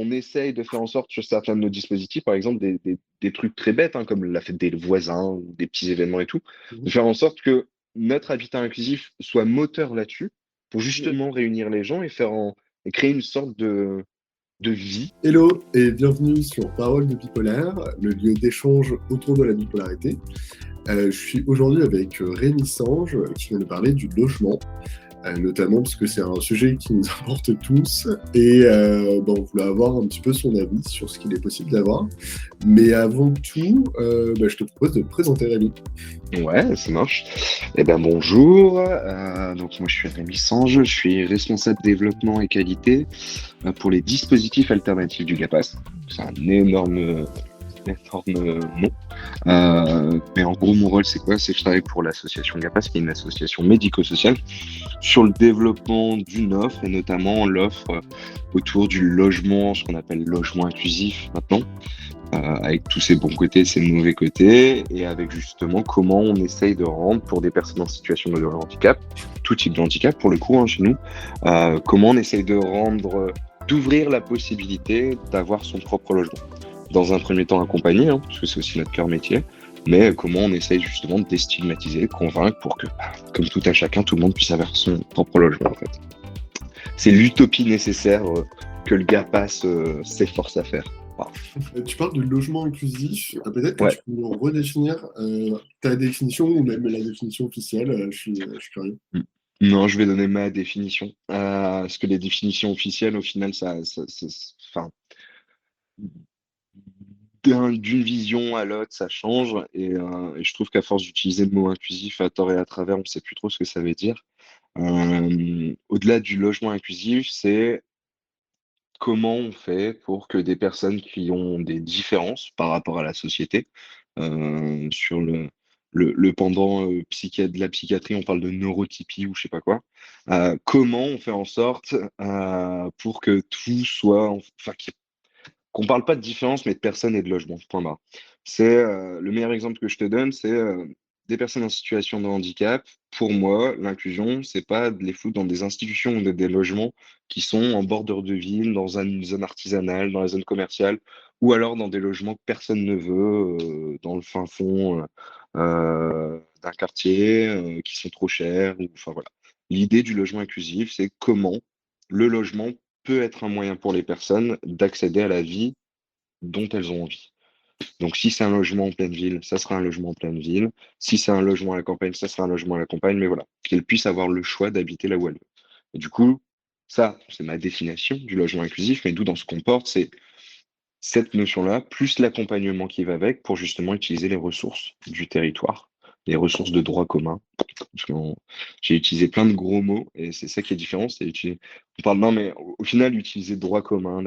on essaye de faire en sorte sur certains de nos dispositifs, par exemple des trucs très bêtes, hein, comme la fête des voisins ou des petits événements et tout, de Mhm. faire en sorte que notre habitat inclusif soit moteur là-dessus pour justement réunir les gens et créer une sorte de vie. Hello et bienvenue sur Parole de Bipolaire, le lieu d'échange autour de la bipolarité. Je suis aujourd'hui avec Rémi Sange qui vient nous parler du logement, notamment parce que c'est un sujet qui nous importe tous et on voulait avoir un petit peu son avis sur ce qu'il est possible d'avoir. Mais avant tout, je te propose de te présenter Rémi. Ouais, ça marche. Eh ben bonjour. Donc moi je suis Rémi Sange, je suis responsable développement et qualité pour les dispositifs alternatifs du GAPAS. C'est un énorme nom. Mais en gros, mon rôle, c'est quoi? C'est que je travaille pour l'association GAPAS, qui est une association médico-sociale, sur le développement d'une offre, et notamment l'offre autour du logement, ce qu'on appelle logement inclusif maintenant, avec tous ses bons côtés, ses mauvais côtés, et avec justement comment on essaye de rendre pour des personnes en situation de handicap, tout type de handicap pour le coup, hein, chez nous, comment on essaye de rendre, d'ouvrir la possibilité d'avoir son propre logement. Dans un premier temps accompagné, hein, parce que c'est aussi notre cœur métier, mais comment on essaye justement de déstigmatiser, de convaincre pour que, comme tout à chacun, tout le monde puisse avoir son propre logement en fait. C'est l'utopie nécessaire que le GAPAS s'efforce à faire. Voilà. Tu parles de logement inclusif, peut-être que Ouais. tu peux nous redéfinir ta définition ou même la définition officielle, je suis curieux. Mm. Non, je vais donner ma définition. Parce que les définitions officielles, au final, enfin, d'une vision à l'autre, ça change. Et je trouve qu'à force d'utiliser le mot inclusif à tort et à travers, on ne sait plus trop ce que ça veut dire. Au-delà du logement inclusif, c'est comment on fait pour que des personnes qui ont des différences par rapport à la société, sur le pendant de la psychiatrie, on parle de neurotypie ou je sais pas quoi, comment on fait en sorte pour que tout soit, enfin, qu'on parle pas de différence, mais de personnes et de logement, point barre. C'est le meilleur exemple que je te donne, c'est des personnes en situation de handicap. Pour moi, l'inclusion, c'est pas de les foutre dans des institutions ou des logements qui sont en bordure de ville, dans une zone artisanale, dans la zone commerciale, ou alors dans des logements que personne ne veut, dans le fin fond d'un quartier, qui sont trop chers. Enfin voilà. L'idée du logement inclusif, c'est comment le logement peut être un moyen pour les personnes d'accéder à la vie dont elles ont envie. Donc, si c'est un logement en pleine ville, ça sera un logement en pleine ville. Si c'est un logement à la campagne, ça sera un logement à la campagne. Mais voilà, qu'elles puissent avoir le choix d'habiter là où elles veulent. Et du coup, ça, c'est ma définition du logement inclusif. Mais d'où dans ce qu'on porte, c'est cette notion-là, plus l'accompagnement qui va avec pour justement utiliser les ressources du territoire, les ressources de droit commun. Parce que j'ai utilisé plein de gros mots et c'est ça qui est différent. On parle, non, mais au final, utiliser droit commun,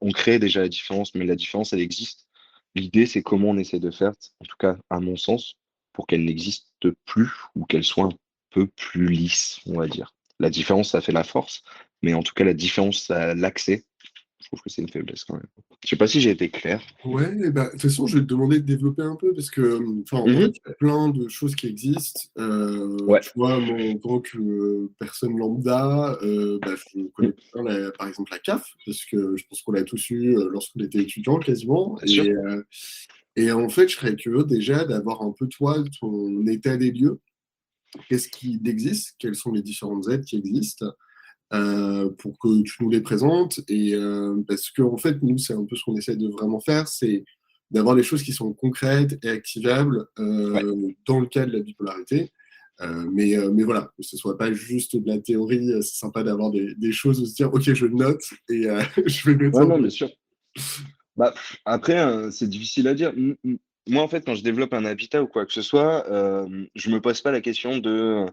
on crée déjà la différence, mais la différence, elle existe. L'idée, c'est comment on essaie de faire, en tout cas, à mon sens, pour qu'elle n'existe plus ou qu'elle soit un peu plus lisse, on va dire. La différence, ça fait la force, mais en tout cas, la différence, l'accès, je trouve que c'est une faiblesse quand même. Je sais pas si j'ai été clair. Ouais, de toute façon, je vais te demander de développer un peu parce que, enfin, en fait, Mhm. il y a plein de choses qui existent. Ouais. Tu vois, moi, en tant que personne lambda, je connais Mhm. bien, par exemple, la CAF, parce que je pense qu'on l'a tous eu lorsqu'on était étudiant quasiment. Bien sûr. Et en fait, je serais curieux déjà d'avoir un peu, toi, ton état des lieux. Qu'est-ce qui existe? Quelles sont les différentes aides qui existent? Pour que tu nous les présentes. Et parce que en fait, nous, c'est un peu ce qu'on essaie de vraiment faire, c'est d'avoir des choses qui sont concrètes et activables Ouais. dans le cas de la bipolarité. Mais voilà, que ce soit pas juste de la théorie, c'est sympa d'avoir des choses où se dire, ok, je note et je vais mettre Ouais, ça en non, place. bien sûr. Bah, après, c'est difficile à dire. Moi, en fait, quand je développe un habitat ou quoi que ce soit, je me pose pas la question de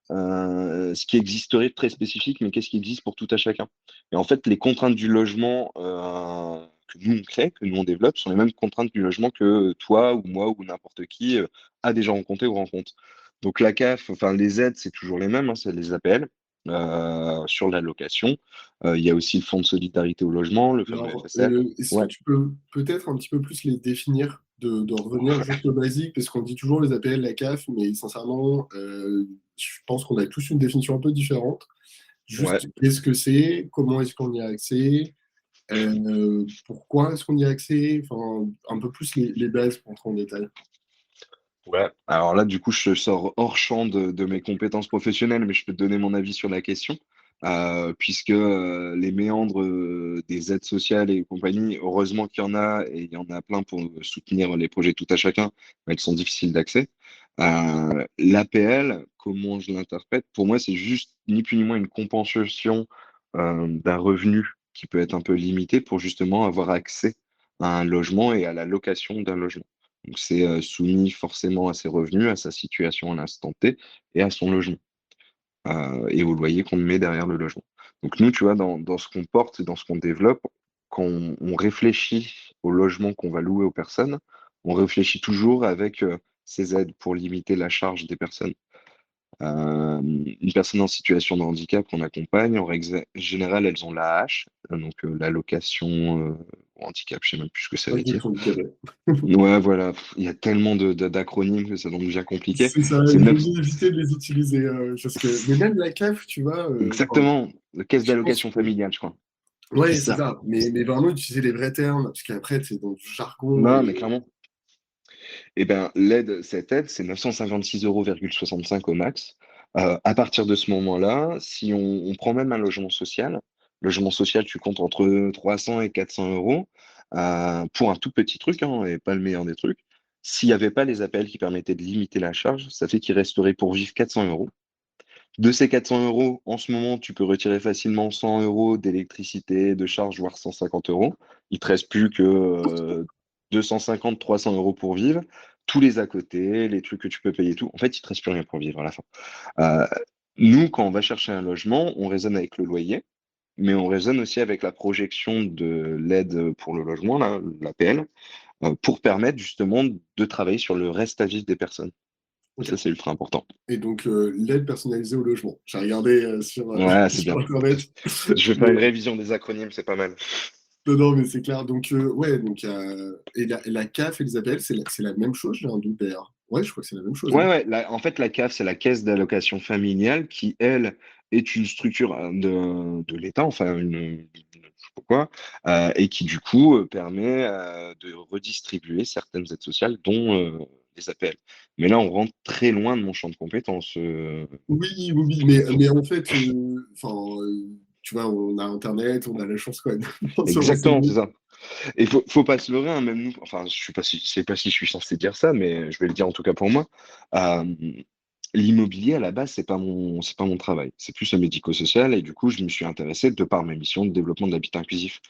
ce qui existerait de très spécifique, mais qu'est-ce qui existe pour tout à chacun. Et en fait, les contraintes du logement que nous on crée, que nous on développe, sont les mêmes contraintes du logement que toi ou moi ou n'importe qui a déjà rencontré ou rencontre. Donc la CAF, enfin les aides, c'est toujours les mêmes, hein, c'est les APL sur la location. Il y a aussi le fonds de solidarité au logement, le fameux Alors, FSL. est-ce que Ouais. tu peux peut-être un petit peu plus les définir, de revenir juste au basique, parce qu'on dit toujours les APL, la CAF, mais sincèrement, je pense qu'on a tous une définition un peu différente. Ouais. Juste, qu'est-ce que c'est? Comment est-ce qu'on y a accès? Pourquoi est-ce qu'on y a accès? Enfin, un peu plus les bases pour entrer en détail. Ouais, alors là, du coup, je sors hors champ de mes compétences professionnelles, mais je peux te donner mon avis sur la question, puisque les méandres des aides sociales et compagnie, heureusement qu'il y en a, et il y en a plein pour soutenir les projets tout à chacun, mais elles sont difficiles d'accès. L'APL, comment je l'interprète, pour moi, c'est juste ni plus ni moins une compensation d'un revenu qui peut être un peu limité pour justement avoir accès à un logement et à la location d'un logement. Donc, c'est soumis forcément à ses revenus, à sa situation à l'instant T et à son logement et au loyer qu'on met derrière le logement. Donc, nous, tu vois, dans ce qu'on porte, dans ce qu'on développe, quand on réfléchit au logement qu'on va louer aux personnes, on réfléchit toujours avec ces aides pour limiter la charge des personnes. Une personne en situation de handicap qu'on accompagne, en règle générale, elles ont l'AH, donc l'allocation handicap, je sais même plus ce que ça veut Ok, dire. pour handicapés. Ouais, voilà, il y a tellement d'acronymes que ça devient compliqué. C'est ça, C'est il vaut 9... mieux éviter de les utiliser. Parce que... Mais même la CAF, tu vois, enfin, Exactement, caisse je pense d'allocation que... familiale, je crois. C'est Ouais, c'est ça. ça. Mais vraiment utiliser les vrais termes, parce qu'après, c'est dans du jargon. Non, mais clairement. Eh ben, cette aide, c'est 956,65 € au max. À partir de ce moment-là, si on prend même un logement social, tu comptes entre 300 et 400 € pour un tout petit truc, hein, et pas le meilleur des trucs. S'il n'y avait pas les APL qui permettaient de limiter la charge, ça fait qu'il resterait pour vivre 400 €. De ces 400 €, en ce moment, tu peux retirer facilement 100 € d'électricité, de charge, voire 150 €. Il te reste plus que 250, 300 € pour vivre. Tous les à côté, les trucs que tu peux payer, et tout. En fait, il te reste plus rien pour vivre à la fin. Euh, Nous, quand on va chercher un logement, on raisonne avec le loyer, mais on raisonne aussi avec la projection de l'aide pour le logement, là, l'APL, pour permettre justement de travailler sur le reste à vivre des personnes. Et Ok. ça, c'est ultra important. Et donc, l'aide personnalisée au logement. J'ai regardé Ouais, c'est sur bien. Internet. Je vais faire une Mais, révision des acronymes, c'est pas mal. non, non, mais c'est clair. Donc, ouais, donc, et la CAF et les APL, c'est la même chose, j'ai un doute d'ailleurs. Ouais, je crois que c'est la même chose, Ouais, hein. ouais. En fait, la CAF, c'est la caisse d'allocation familiale qui, elle, est une structure de l'État, enfin, je sais pas quoi, et qui, du coup, permet de redistribuer certaines aides sociales, dont les APL. Mais là, on rentre très loin de mon champ de compétences. Oui, oui, oui, mais en fait, enfin, tu vois, on a Internet, on a la chance quand même de se Exactement, c'est renseigner. ça. Et faut pas se leurrer, hein, même nous, enfin, je sais pas si je suis censé dire ça, mais je vais le dire en tout cas pour moi. Euh, L'immobilier, à la base, c'est pas mon travail. C'est plus le médico-social, et du coup, je me suis intéressé de par mes missions de développement de l'habitat inclusif.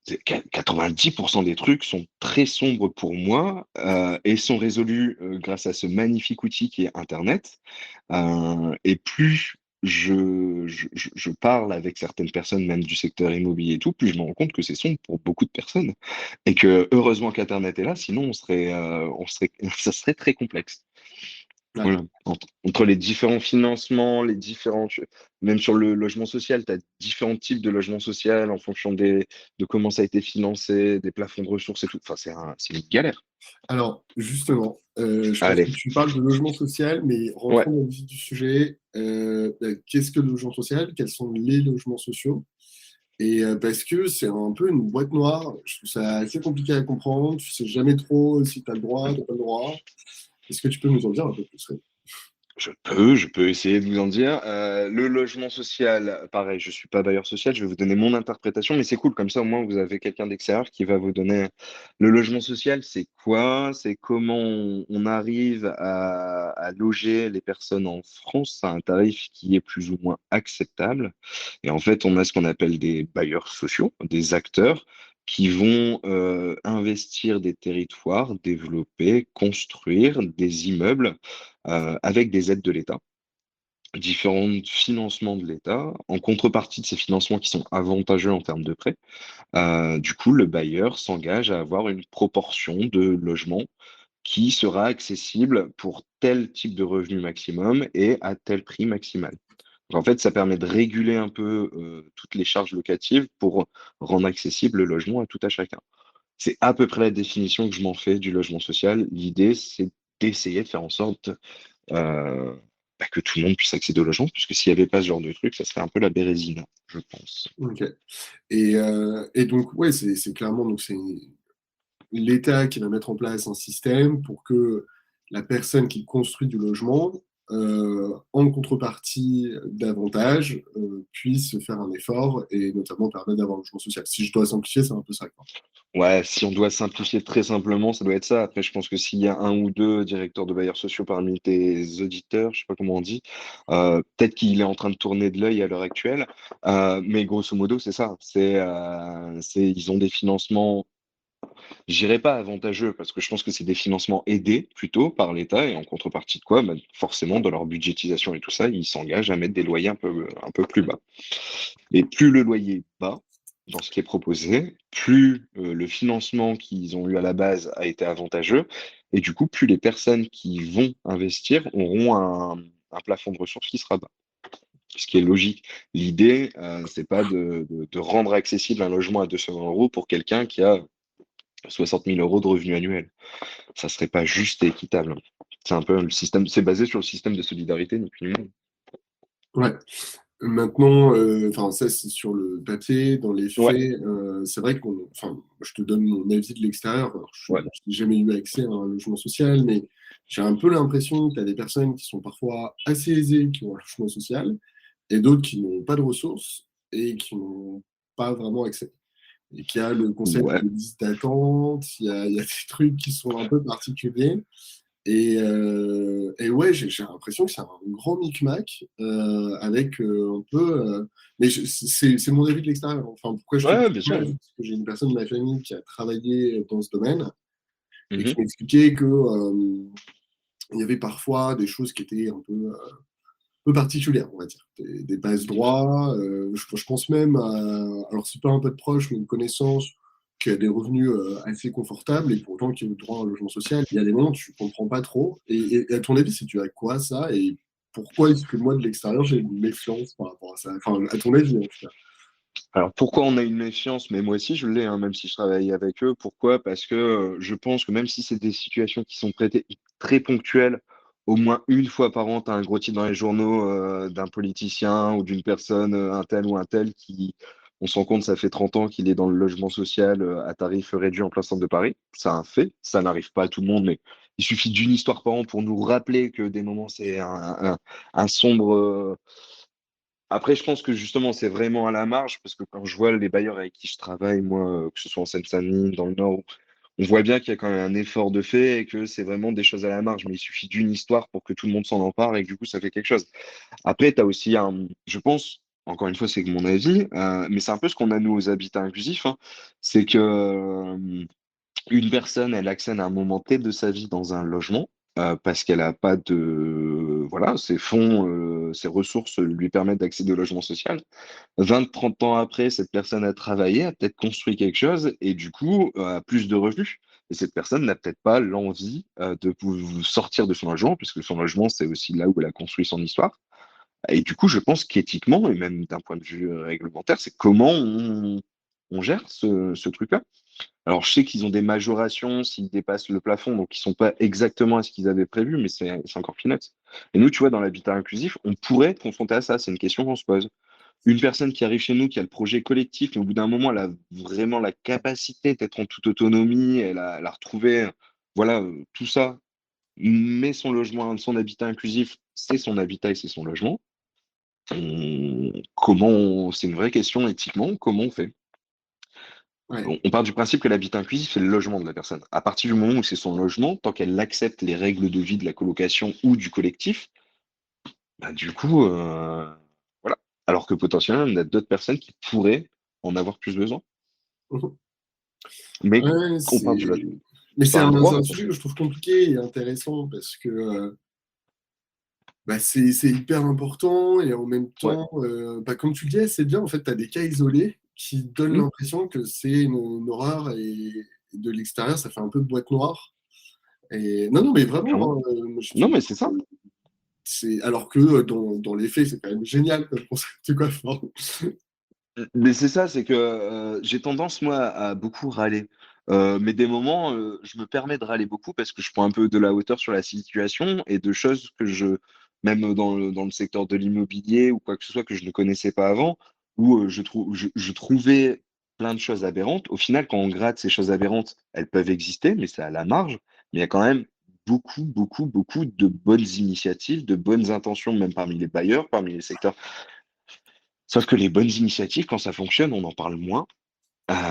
90% des trucs sont très sombres pour moi et sont résolus grâce à ce magnifique outil qui est Internet. Et plus je parle avec certaines personnes, même du secteur immobilier et tout, plus je me rends compte que c'est sombre pour beaucoup de personnes. Et que heureusement qu'Internet est là, sinon ça serait très complexe. Ouais. Voilà. Entre les différents financements, même sur le logement social, tu as différents types de logements social en fonction de comment ça a été financé, des plafonds de ressources et tout. Enfin, c'est une galère. Alors, justement, je pense que Allez, tu parles de logement social, mais ouais. rentrons dans le vif du sujet. Qu'est-ce que le logement social? Quels sont les logements sociaux? Et parce que c'est un peu une boîte noire, je trouve ça assez compliqué à comprendre. Tu sais jamais trop si tu as le droit, tu n'as pas le droit. Est-ce que tu peux nous en dire un peu plus? Ouais. Je peux essayer de vous en dire. Le logement social, pareil, je suis pas bailleur social, je vais vous donner mon interprétation, mais c'est cool, comme ça au moins vous avez quelqu'un d'extérieur qui va vous donner. Le logement social, c'est quoi? C'est comment on arrive à loger les personnes en France à un tarif qui est plus ou moins acceptable. Et en fait, on a ce qu'on appelle des bailleurs sociaux, des acteurs qui vont investir des territoires, développer, construire des immeubles avec des aides de l'État, différents financements de l'État. En contrepartie de ces financements qui sont avantageux en termes de prêts, du coup, le bailleur s'engage à avoir une proportion de logements qui sera accessible pour tel type de revenu maximum et à tel prix maximal. Donc, en fait, ça permet de réguler un peu toutes les charges locatives pour rendre accessible le logement à tout à chacun. C'est à peu près la définition que je m'en fais du logement social. L'idée, c'est d'essayer de faire en sorte euh, que tout le monde puisse accéder au logement, puisque s'il n'y avait pas ce genre de truc, ça serait un peu la bérésina, je pense. Ok. Et donc, ouais, c'est clairement donc c'est l'État qui va mettre en place un système pour que la personne qui construit du logement, en contrepartie d'avantages, puisse faire un effort et notamment permettre d'avoir un logement social. Si je dois simplifier, c'est un peu ça, quoi. Ouais, si on doit simplifier très simplement, ça doit être ça. Après, je pense que s'il y a un ou deux directeurs de bailleurs sociaux parmi tes auditeurs, je sais pas comment on dit, peut-être qu'il est en train de tourner de l'œil à l'heure actuelle. Mais grosso modo, c'est ça. Ils ont des financements, j'irais pas avantageux, parce que je pense que c'est des financements aidés plutôt par l'État, et en contrepartie de quoi, bah, forcément, dans leur budgétisation et tout ça, ils s'engagent à mettre des loyers un peu plus bas. Et plus le loyer est bas dans ce qui est proposé, plus le financement qu'ils ont eu à la base a été avantageux. Et du coup, plus les personnes qui vont investir auront un plafond de ressources qui sera bas. Ce qui est logique. L'idée, c'est pas de rendre accessible un logement à 200 euros pour quelqu'un qui a 60 000 euros de revenus annuels. Ça serait pas juste et équitable. C'est un peu le système, c'est basé sur le système de solidarité, ni plus ni moins. Ouais. Maintenant, enfin, ça, c'est sur le papier. Dans les Ouais, faits, c'est vrai qu'on, enfin, je te donne mon avis de l'extérieur. Alors, je ouais. n'ai jamais eu accès à un logement social, mais j'ai un peu l'impression que tu as des personnes qui sont parfois assez aisées, qui ont un logement social, et d'autres qui n'ont pas de ressources et qui n'ont pas vraiment accès. Et qu'il y a le concept Ouais, de liste d'attente, il y a des trucs qui sont un peu particuliers. Et ouais, j'ai l'impression que c'est un grand micmac avec un peu. Mais c'est mon avis de l'extérieur. Enfin, pourquoi je te dis ouais, bien ça? sûr. Parce que j'ai une personne de ma famille qui a travaillé dans ce domaine et qui Mhm. m'expliquait que il y avait parfois des choses qui étaient un peu particulières, on va dire. Des passe-droits. Je pense même à. Alors, c'est pas un peu de proche, mais une connaissance qui a des revenus assez confortables et pourtant qui a le droit à un logement social. Il y a des moments où tu comprends pas trop. Et à ton avis, c'est dû à quoi ça? Et pourquoi est-ce que moi, de l'extérieur, j'ai une méfiance par rapport à ça? Enfin, à ton avis, en tout cas. Alors pourquoi on a une méfiance, mais moi aussi je l'ai, hein, même si je travaille avec eux. Pourquoi? Parce que je pense que même si c'est des situations qui sont très ponctuelles, au moins une fois par an, tu as un gros titre dans les journaux d'un politicien ou d'une personne, un tel ou un tel, qui, on se rend compte, ça fait 30 ans qu'il est dans le logement social à tarif réduit en plein centre de Paris. C'est un fait, ça n'arrive pas à tout le monde, mais il suffit d'une histoire par an pour nous rappeler que des moments c'est un sombre. Après, je pense que justement, c'est vraiment à la marge, parce que quand je vois les bailleurs avec qui je travaille, moi, que ce soit en Seine-Saint-Denis, dans le Nord, on voit bien qu'il y a quand même un effort de fait et que c'est vraiment des choses à la marge. Mais il suffit d'une histoire pour que tout le monde s'en empare et que du coup, ça fait quelque chose. Après, tu as aussi je pense, encore une fois, c'est que mon avis, mais c'est un peu ce qu'on a nous aux habitats inclusifs, hein, c'est que une personne, elle accède à un moment T de sa vie dans un logement parce qu'elle n'a pas de... Voilà, ses fonds, ses ressources lui permettent d'accéder au logement social. 20, 30 ans après, cette personne a travaillé, a peut-être construit quelque chose et du coup a plus de revenus. Et cette personne n'a peut-être pas l'envie sortir de son logement, puisque son logement, c'est aussi là où elle a construit son histoire. Et du coup, je pense qu'éthiquement, et même d'un point de vue réglementaire, c'est comment on gère ce truc-là. Alors, je sais qu'ils ont des majorations s'ils dépassent le plafond, donc ils sont pas exactement à ce qu'ils avaient prévu, mais c'est encore peanuts. Et nous, tu vois, dans l'habitat inclusif, on pourrait être confronté à ça. C'est une question qu'on se pose. Une personne qui arrive chez nous, qui a le projet collectif, mais au bout d'un moment, elle a vraiment la capacité d'être en toute autonomie, elle a retrouvé, voilà, tout ça, mais son logement, son habitat inclusif, c'est son habitat et c'est son logement. C'est une vraie question éthiquement, comment on fait? Ouais. On part du principe que l'habitat inclusif, c'est le logement de la personne. À partir du moment où c'est son logement, tant qu'elle accepte les règles de vie de la colocation ou du collectif, bah, du coup, voilà. Alors que potentiellement, il y a d'autres personnes qui pourraient en avoir plus besoin. Mhm. Mais Ouais, qu'on part du logement. mais C'est c'est un c'est droit, un sujet que attention. je trouve compliqué et intéressant parce que bah, c'est hyper important et en même Ouais. temps, bah, comme tu le disais, c'est bien, en fait, tu as des cas isolés qui donnent Hmm, l'impression que c'est une horreur et de l'extérieur, ça fait un peu boîte noire. Et non, non, mais clairement. vraiment, moi, je te Non, dis, mais c'est ça. alors que dans les faits, c'est quand même génial comme concept, quoi. Enfin, Mais c'est ça, c'est que j'ai tendance, moi, à beaucoup râler. Mais des moments, je me permets de râler beaucoup parce que je prends un peu de la hauteur sur la situation et de choses que même dans le secteur de l'immobilier ou quoi que ce soit que je ne connaissais pas avant, où je trouvais plein de choses aberrantes. Au final, quand on gratte ces choses aberrantes, elles peuvent exister, mais c'est à la marge. Mais il y a quand même beaucoup, beaucoup, beaucoup de bonnes initiatives, de bonnes intentions, même parmi les bailleurs, parmi les secteurs. Sauf que les bonnes initiatives, quand ça fonctionne, on en parle moins.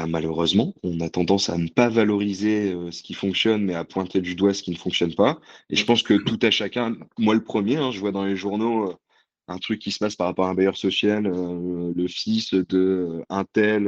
Malheureusement, on a tendance à ne pas valoriser ce qui fonctionne, mais à pointer du doigt ce qui ne fonctionne pas. Et je pense que tout à chacun, moi le premier, hein, je vois dans les journaux un truc qui se passe par rapport à un bailleur social, le fils de un tel,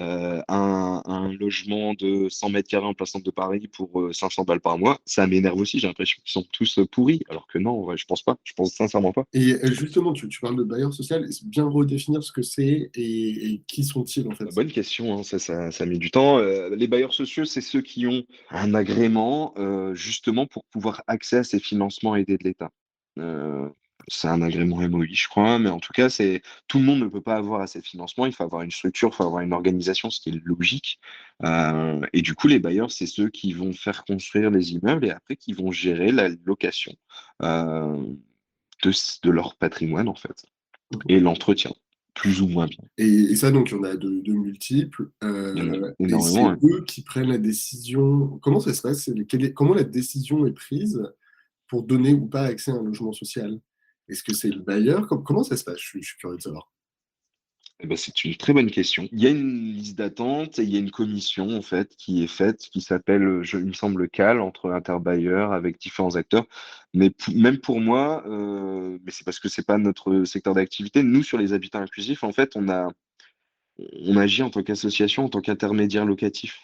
un logement de 100 mètres carrés en plein centre de Paris pour 500 balles par mois. Ça m'énerve aussi, j'ai l'impression qu'ils sont tous pourris, alors que non, ouais, je pense pas, je pense sincèrement pas. Et justement, tu parles de bailleur social, est-ce bien redéfinir ce que c'est et qui sont-ils en fait? Bonne question, hein, ça met du temps. Les bailleurs sociaux, c'est ceux qui ont un agrément justement pour pouvoir accès à ces financements aidés de l'État. Euh, c'est un agrément MOI, je crois, mais en tout cas, c'est tout le monde ne peut pas avoir à ces financements. Il faut avoir une structure, il faut avoir une organisation, ce qui est logique. Et du coup, les bailleurs, c'est ceux qui vont faire construire les immeubles et après qui vont gérer la location euh, de leur patrimoine, en fait, et l'entretien, plus ou moins bien. Et ça, donc, il y en a de multiples. Il y en a Et énormément, c'est hein. eux qui prennent la décision. Comment ça se passe? Comment la décision est prise pour donner ou pas accès à un logement social? Est-ce que c'est le bailleur? Comment ça se passe? Je suis curieux de savoir. Eh ben, c'est une très bonne question. Il y a une liste d'attente et il y a une commission en fait qui est faite, qui s'appelle, il me semble, CAL entre interbailleurs avec différents acteurs. Mais même pour moi, mais c'est parce que c'est pas notre secteur d'activité. Nous, sur les habitats inclusifs, en fait, on agit en tant qu'association, en tant qu'intermédiaire locatif.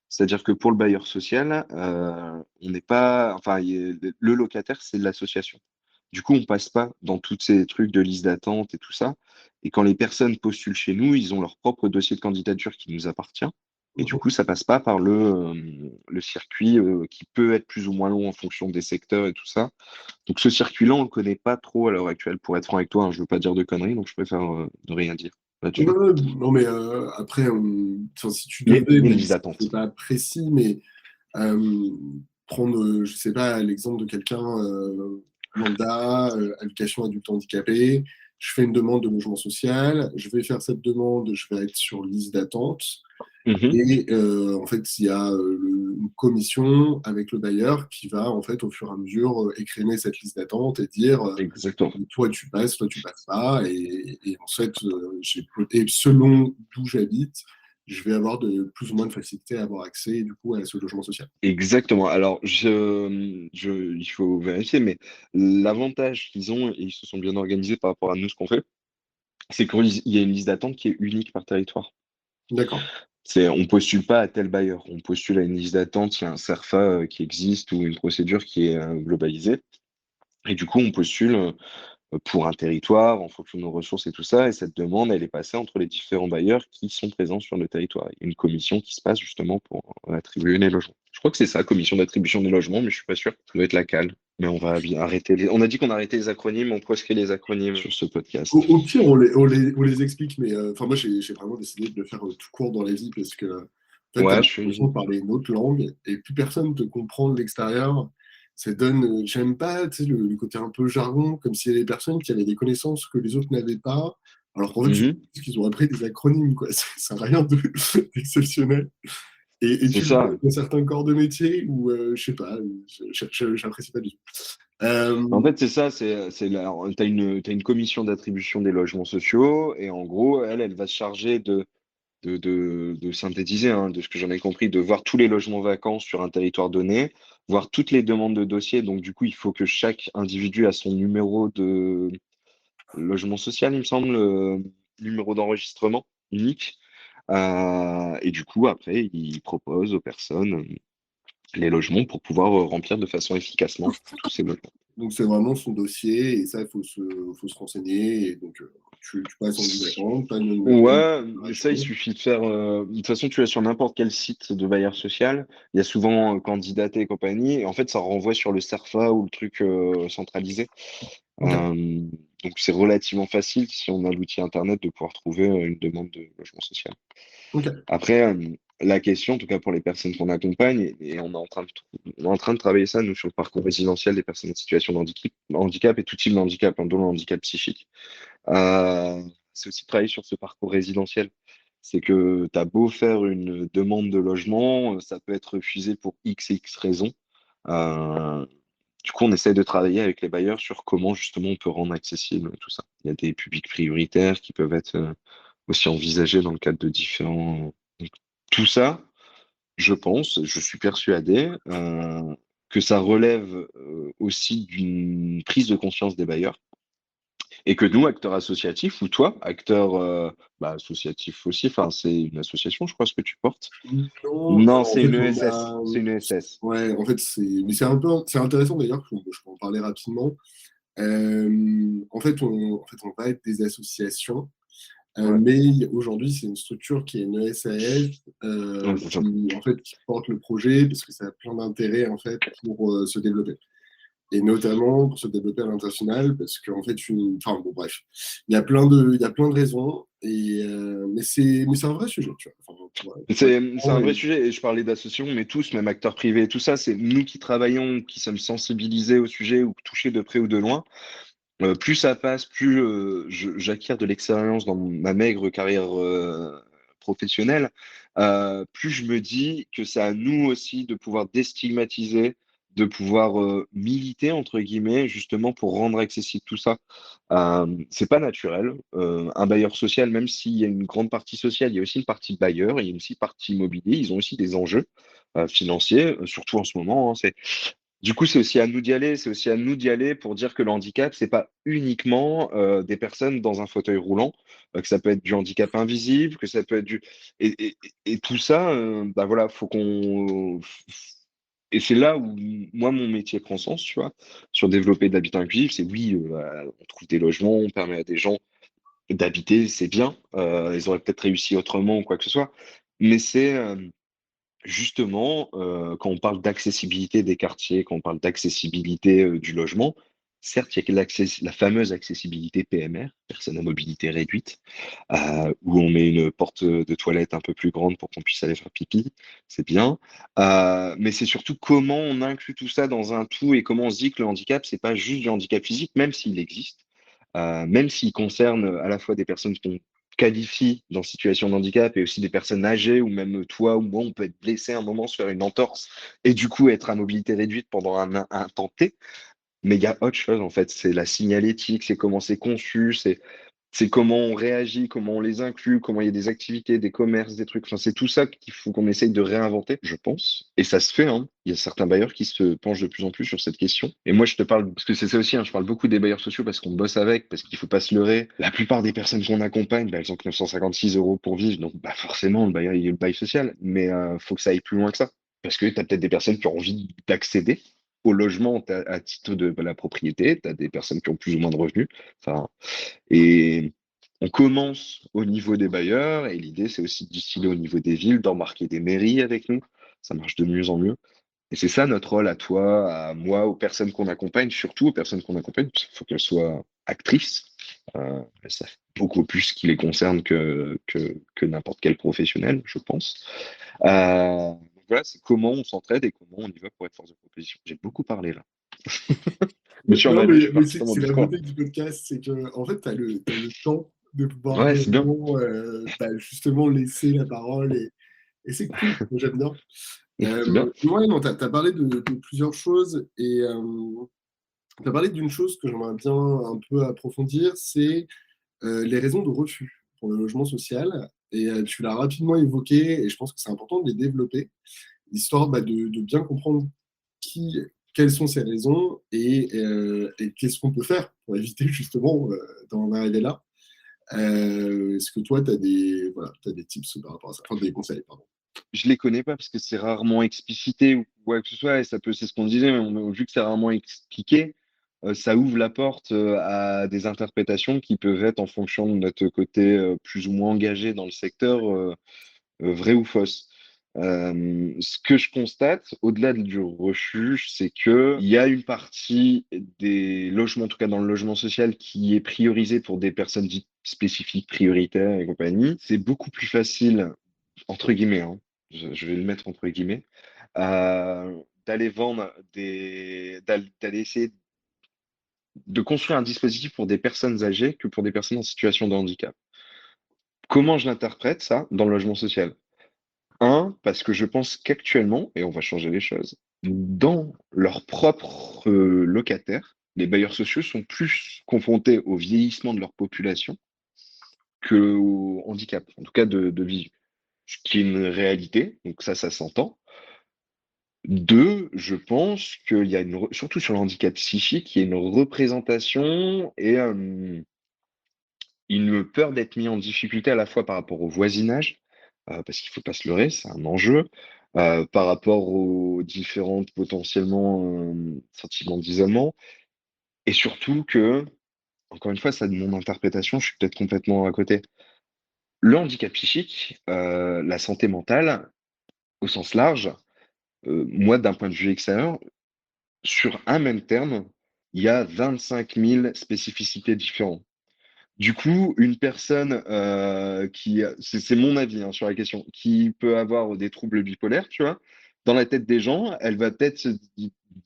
C'est-à-dire que pour le bailleur social, on n'est pas, enfin, le locataire, c'est l'association. Du coup, on passe pas dans tous ces trucs de liste d'attente et tout ça. Et quand les personnes postulent chez nous, ils ont leur propre dossier de candidature qui nous appartient. Et du Mhm. coup, ça passe pas par le circuit qui peut être plus ou moins long en fonction des secteurs et tout ça. Donc ce circuit-là, on le connaît pas trop à l'heure actuelle. Pour être franc avec toi, hein, je veux pas dire de conneries, donc je préfère ne rien dire là-dessus. Non, mais après, enfin, si tu Mais il devais, y a une même liste si c'est d'attente. pas précis, mais euh, prendre, je sais pas, l'exemple de quelqu'un lambda, allocation adulte handicapé, je fais une demande de logement social, je vais faire cette demande, je vais être sur liste d'attente, Mhm. et en fait, il y a une commission avec le bailleur qui va, en fait, au fur et à mesure, écrémer cette liste d'attente et dire Exactement. toi tu passes pas, et en fait, et selon d'où j'habite, je vais avoir de plus ou moins de facilité à avoir accès du coup à ce logement social. Exactement. Alors, il faut vérifier, mais l'avantage qu'ils ont, et ils se sont bien organisés par rapport à nous, ce qu'on fait, c'est qu'il y a une liste d'attente qui est unique par territoire. D'accord. On postule pas à tel bailleur, on postule à une liste d'attente, il y a un CERFA qui existe ou une procédure qui est globalisée. Et du coup, on postule pour un territoire en fonction de nos ressources et tout ça. Et cette demande, elle est passée entre les différents bailleurs qui sont présents sur le territoire. Il y a une commission qui se passe justement pour attribuer les logements. Je crois que c'est ça, commission d'attribution des logements, mais je suis pas sûr. Ça doit être la CAL. Mais on va bien arrêter On a dit qu'on arrêtait les acronymes, on proscrit les acronymes sur ce podcast. Au pire, on les explique, mais enfin, moi, j'ai vraiment décidé de le faire tout court dans la vie parce que, en fait, tu as Ouais, l'impression de parler une autre langue et plus personne te comprend de l'extérieur. Ça donne, j'aime pas, tu sais, le côté un peu jargon, comme s'il y avait des personnes qui avaient des connaissances que les autres n'avaient pas, alors qu'en fait, Mhm. juste qu'ils ont appris des acronymes, quoi. Ça n'a rien d'exceptionnel. Et C'est tu le vois ça. dans certains corps de métier où, je sais pas, j'apprécie pas du tout. En Euh, fait, c'est ça, t'as une commission d'attribution des logements sociaux, et en gros, elle va se charger de synthétiser, hein, de ce que j'en ai compris, de voir tous les logements vacants sur un territoire donné, voir toutes les demandes de dossier. Donc, du coup, il faut que chaque individu a son numéro de logement social, il me semble, numéro d'enregistrement unique. Et du coup, après, il propose aux personnes les logements pour pouvoir remplir de façon efficacement tous ces logements. Donc c'est vraiment son dossier et ça, faut se renseigner. Et donc tu passes en ligne d'attente, pas de Ouais, mais ça, il déclaration. suffit de faire. De toute façon, tu vas sur n'importe quel site de bailleur social. Il y a souvent candidaté et compagnie. Et en fait, ça renvoie sur le CERFA ou le truc centralisé. Ok, Euh, donc, c'est relativement facile si on a l'outil Internet de pouvoir trouver une demande de logement social. ok. Après, la question, en tout cas pour les personnes qu'on accompagne, et on est en train de travailler ça, nous, sur le parcours résidentiel des personnes en situation de handicap et tout type de handicap, hein, dont le handicap psychique. Euh, c'est aussi de travailler sur ce parcours résidentiel. C'est que tu as beau faire une demande de logement, ça peut être refusé pour X et X raisons. Euh, du coup, on essaie de travailler avec les bailleurs sur comment justement on peut rendre accessible tout ça. Il y a des publics prioritaires qui peuvent être aussi envisagés dans le cadre de différents. Donc, tout ça, je pense, je suis persuadé que ça relève aussi d'une prise de conscience des bailleurs et que nous, acteurs associatifs, ou toi, acteur associatif aussi, enfin, c'est une association, je crois, ce que tu portes. Non, Non, alors en c'est fait, une on ESS. a. C'est une ESS. Ouais, en fait, mais c'est un peu. C'est intéressant d'ailleurs, je peux en parler rapidement. En fait, on va être des associations. Ouais. Mais aujourd'hui, c'est une structure qui est une SAS Ouais, c'est ça. qui porte le projet parce que ça a plein d'intérêts en fait pour se développer. Et notamment pour se développer à l'international parce qu'en fait, enfin bon, bref, il y a plein de raisons. Mais c'est un vrai sujet, tu vois. Enfin, C'est un vrai sujet, et je parlais d'associations, mais tous, même acteurs privés, tout ça, c'est nous qui travaillons, qui sommes sensibilisés au sujet ou touchés de près ou de loin. Plus ça passe, plus j'acquiers de l'expérience dans ma maigre carrière professionnelle, plus je me dis que c'est à nous aussi de pouvoir déstigmatiser, de pouvoir militer, entre guillemets, justement pour rendre accessible tout ça. C'est pas naturel. Un bailleur social, même s'il y a une grande partie sociale, il y a aussi une partie bailleur, il y a aussi une partie immobilier, ils ont aussi des enjeux financiers, surtout en ce moment, hein. Du coup, c'est aussi à nous d'y aller. C'est aussi à nous d'y aller pour dire que le handicap, c'est pas uniquement des personnes dans un fauteuil roulant, que ça peut être du handicap invisible, que ça peut être du et tout ça, bah voilà, faut qu'on et c'est là où moi mon métier prend sens, tu vois, sur développer de l'habitat inclusif. C'est oui, on trouve des logements, on permet à des gens d'habiter, c'est bien. Ils auraient peut-être réussi autrement ou quoi que ce soit, mais c'est justement, quand on parle d'accessibilité des quartiers, quand on parle d'accessibilité du logement, certes, il y a que la fameuse accessibilité PMR, personne à mobilité réduite, où on met une porte de toilette un peu plus grande pour qu'on puisse aller faire pipi, c'est bien. Mais c'est surtout comment on inclut tout ça dans un tout et comment on se dit que le handicap, c'est pas juste du handicap physique, même s'il existe, même s'il concerne à la fois des personnes qu'on qualifie dans situation de handicap et aussi des personnes âgées ou même toi ou moi, on peut être blessé à un moment, se faire une entorse et du coup être à mobilité réduite pendant un temps T. Mais il y a autre chose en fait, c'est la signalétique, c'est comment c'est conçu, c'est comment on réagit, comment on les inclut, comment il y a des activités, des commerces, des trucs. Enfin, c'est tout ça qu'il faut qu'on essaye de réinventer, je pense. Et ça se fait, hein. Il y a certains bailleurs qui se penchent de plus en plus sur cette question. Et moi, je te parle, parce que c'est ça aussi, hein, je parle beaucoup des bailleurs sociaux parce qu'on bosse avec, parce qu'il faut pas se leurrer. La plupart des personnes qu'on accompagne, bah, elles ont que 956 euros pour vivre. Donc, bah, forcément, le bailleur, il y a le bail social. Mais faut que ça aille plus loin que ça. Parce que tu as peut-être des personnes qui ont envie d'accéder au logement à titre de la propriété. Tu as des personnes qui ont plus ou moins de revenus. Enfin, et on commence au niveau des bailleurs, et l'idée, c'est aussi de distiller au niveau des villes, d'embarquer des mairies avec nous. Ça marche de mieux en mieux. Et c'est ça notre rôle à toi, à moi, aux personnes qu'on accompagne, surtout aux personnes qu'on accompagne, parce qu'il faut qu'elles soient actrices. Elles savent beaucoup plus ce qui les concerne que n'importe quel professionnel, je pense. Donc voilà, c'est comment on s'entraide et comment on y va pour être force de proposition. J'ai beaucoup parlé là. Je me suis Non, emballé, je suis mais parti dans c'est mon c'est la discours. beauté du podcast, c'est que en fait, t'as le temps de pouvoir Ouais, c'est bien. vraiment justement laisser la parole et c'est cool, moi, j'aime bien. C'est bien. Ouais, non, t'as parlé de plusieurs choses et t'as parlé d'une chose que j'aimerais bien un peu approfondir, c'est les raisons de refus pour le logement social. Et tu l'as rapidement évoqué et je pense que c'est important de les développer, histoire de bien comprendre qui, quelles sont ces raisons et qu'est-ce qu'on peut faire pour éviter justement d'en arriver là. Est-ce que toi, tu as t'as des tips par rapport à ça, enfin des conseils, pardon. Je les connais pas parce que c'est rarement explicité ou quoi que ce soit, et ça peut, c'est ce qu'on disait, mais vu que c'est rarement expliqué, ça ouvre la porte à des interprétations qui peuvent être en fonction de notre côté plus ou moins engagé dans le secteur, vrai ou fausse. Ce que je constate, au-delà du refuge, c'est que il y a une partie des logements, en tout cas dans le logement social, qui est priorisée pour des personnes dites spécifiques, prioritaires et compagnie. C'est beaucoup plus facile, entre guillemets, hein, je vais le mettre entre guillemets, d'aller vendre d'aller essayer de construire un dispositif pour des personnes âgées que pour des personnes en situation de handicap. Comment je l'interprète ça dans le logement social? Un, parce que je pense qu'actuellement, et on va changer les choses, dans leurs propres locataires, les bailleurs sociaux sont plus confrontés au vieillissement de leur population qu'au handicap, en tout cas de visu, ce qui est une réalité, donc ça s'entend. Deux, je pense qu'il y a surtout sur le handicap psychique, il y a une représentation et une peur d'être mis en difficulté à la fois par rapport au voisinage, parce qu'il faut pas se leurrer, c'est un enjeu, par rapport aux différentes potentiellement sentiments d'isolement, et surtout que, encore une fois, ça de mon interprétation, je suis peut-être complètement à côté. Le handicap psychique, la santé mentale, au sens large, moi, d'un point de vue extérieur, sur un même terme, il y a 25 000 spécificités différentes. Du coup, une personne c'est mon avis hein, sur la question, qui peut avoir des troubles bipolaires, tu vois, dans la tête des gens, elle va peut-être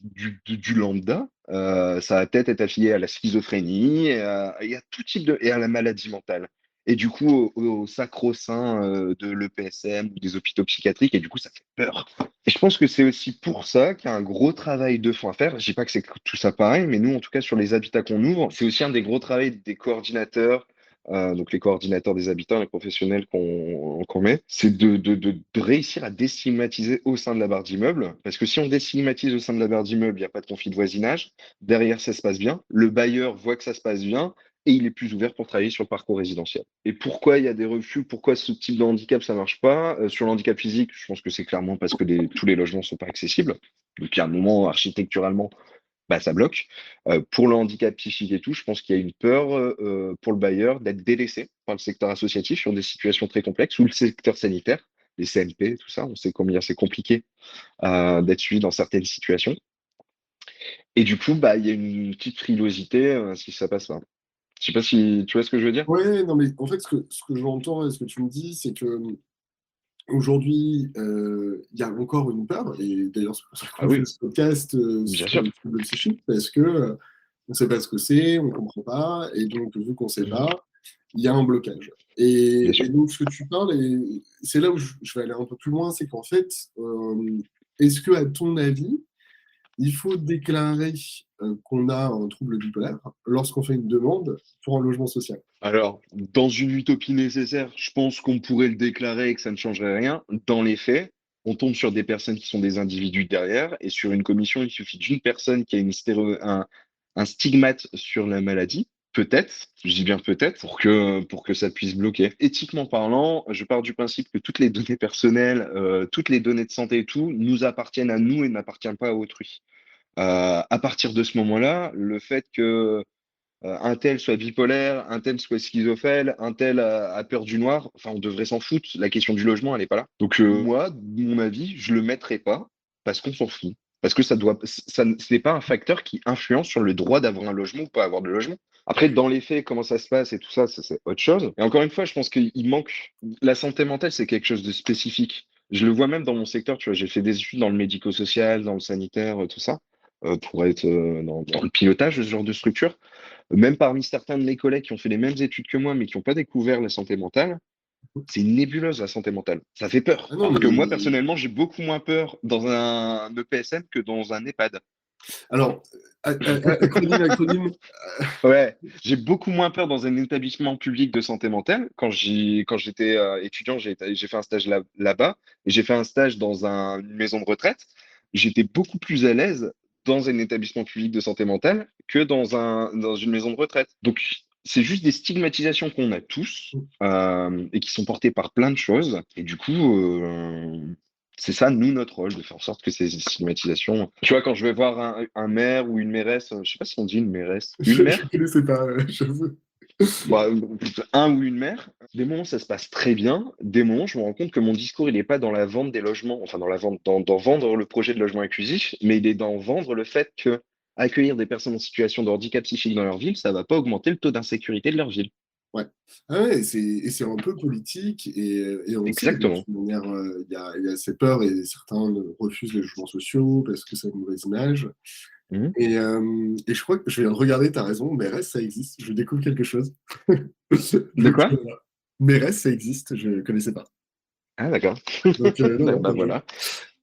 du lambda, ça va peut-être être affilié à la schizophrénie, et à tout type et à la maladie mentale. Et du coup, au sacro-saint de l'EPSM ou des hôpitaux psychiatriques, et du coup, ça fait peur. Et je pense que c'est aussi pour ça qu'il y a un gros travail de fond à faire. Je dis pas que c'est tout ça pareil, mais nous, en tout cas, sur les habitats qu'on ouvre, c'est aussi un des gros travaux des coordinateurs, donc les coordinateurs des habitants, les professionnels qu'on met, c'est de réussir à déstigmatiser au sein de la barre d'immeuble. Parce que si on déstigmatise au sein de la barre d'immeuble, il n'y a pas de conflit de voisinage. Derrière, ça se passe bien. Le bailleur voit que ça se passe bien et il est plus ouvert pour travailler sur le parcours résidentiel. Et pourquoi il y a des refus? Pourquoi ce type de handicap, ça marche pas? Sur le handicap physique, je pense que c'est clairement parce que tous les logements sont pas accessibles. Donc, il y a un moment, architecturalement, bah, ça bloque. Pour le handicap psychique et tout, je pense qu'il y a une peur pour le bailleur d'être délaissé par le secteur associatif sur des situations très complexes ou le secteur sanitaire, les CMP, tout ça. On sait combien c'est compliqué d'être suivi dans certaines situations. Et du coup, bah, il y a une petite frilosité si ça passe pas. Je sais pas si tu vois ce que je veux dire. Ouais, non, mais en fait, ce que j'entends et ce que tu me dis, c'est que aujourd'hui, il y a encore une peur, et d'ailleurs, c'est pour ça Ah qu'on fait oui, ce podcast bien sur sûr. les troubles psychiques, parce que on ne sait pas ce que c'est, on ne comprend pas, et donc, vu qu'on ne sait Mhm. pas, il y a un blocage. Bien Et sûr. donc, ce que tu parles, et c'est là où je vais aller un peu plus loin, c'est qu'en fait, est-ce que, à ton avis, il faut déclarer qu'on a un trouble bipolaire lorsqu'on fait une demande pour un logement social? Alors, dans une utopie nécessaire, je pense qu'on pourrait le déclarer et que ça ne changerait rien. Dans les faits, on tombe sur des personnes qui sont des individus derrière, et sur une commission, il suffit d'une personne qui a un stigmate sur la maladie, peut-être, je dis bien peut-être, pour que ça puisse bloquer. Éthiquement parlant, je pars du principe que toutes les données personnelles, toutes les données de santé et tout, nous appartiennent à nous et n'appartiennent pas à autrui. À partir de ce moment-là, le fait que un tel soit bipolaire, un tel soit schizophrène, un tel a peur du noir. Enfin, on devrait s'en foutre. La question du logement, elle n'est pas là. Donc, moi, de mon avis, je le mettrai pas parce qu'on s'en fout. Parce que ce n'est pas un facteur qui influence sur le droit d'avoir un logement ou pas avoir de logement. Après, dans les faits, comment ça se passe et tout ça, ça c'est autre chose. Et encore une fois, je pense qu'il manque. La santé mentale, c'est quelque chose de spécifique. Je le vois même dans mon secteur, tu vois, j'ai fait des études dans le médico-social, dans le sanitaire, tout ça, pour être dans le pilotage de ce genre de structure. Même parmi certains de mes collègues qui ont fait les mêmes études que moi, mais qui n'ont pas découvert la santé mentale, c'est une nébuleuse, la santé mentale. Ça fait peur. Ah non, Alors que moi, mais personnellement, j'ai beaucoup moins peur dans un EPSM que dans un EHPAD. alors, acronyme, acronyme. Ouais, j'ai beaucoup moins peur dans un établissement public de santé mentale. Quand j'étais étudiant, j'ai fait un stage là-bas et j'ai fait un stage dans une maison de retraite. J'étais beaucoup plus à l'aise dans un établissement public de santé mentale que dans une maison de retraite. Donc, c'est juste des stigmatisations qu'on a tous et qui sont portées par plein de choses. Et du coup, c'est ça, nous, notre rôle, de faire en sorte que ces stigmatisations. Tu vois, quand je vais voir un maire ou une mairesse, je sais pas si on dit une mairesse, une Je maire, ne connaissais pas, j'avoue. bah, un ou une mère, des moments ça se passe très bien, des moments je me rends compte que mon discours il n'est pas dans la vente des logements, enfin dans la vente, dans vendre le projet de logement inclusif, mais il est dans vendre le fait que accueillir des personnes en situation de handicap psychique dans leur ville, ça va pas augmenter le taux d'insécurité de leur ville. Ouais. Ah ouais, et c'est un peu politique, et on sait, de Exactement. toute manière, il y a ces peurs, et certains refusent les logements sociaux parce que c'est une mauvaise image. Mhm. Et je crois que je viens de regarder, tu as raison, Mérès, ça existe, je découvre quelque chose. De Donc, quoi? Mérès, ça existe, je ne connaissais pas. Ah, d'accord. Donc, non, non, Bah bien joué. voilà.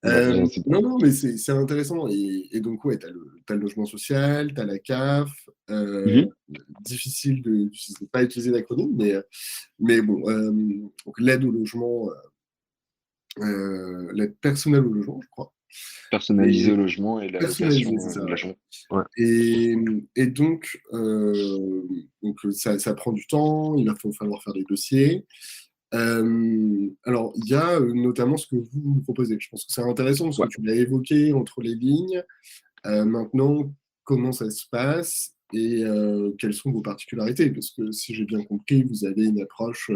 Bah, je ne sais pas. Non, non, mais c'est intéressant. Et donc, ouais, t'as le logement social, t'as la CAF. Mhm. Difficile de pas utiliser l'acronyme, mais bon, donc l'aide au logement, l'aide personnelle au logement, je crois. Personnaliser Et au logement et personnalisée, l'allocation c'est ça, de ouais. logement. Ouais. Et, et donc ça prend du temps, il va falloir faire des dossiers. Alors, il y a notamment ce que vous proposez. Je pense que c'est intéressant parce que Ouais. tu l'as évoqué entre les lignes. Maintenant, comment ça se passe et quelles sont vos particularités? Parce que si j'ai bien compris, vous avez une approche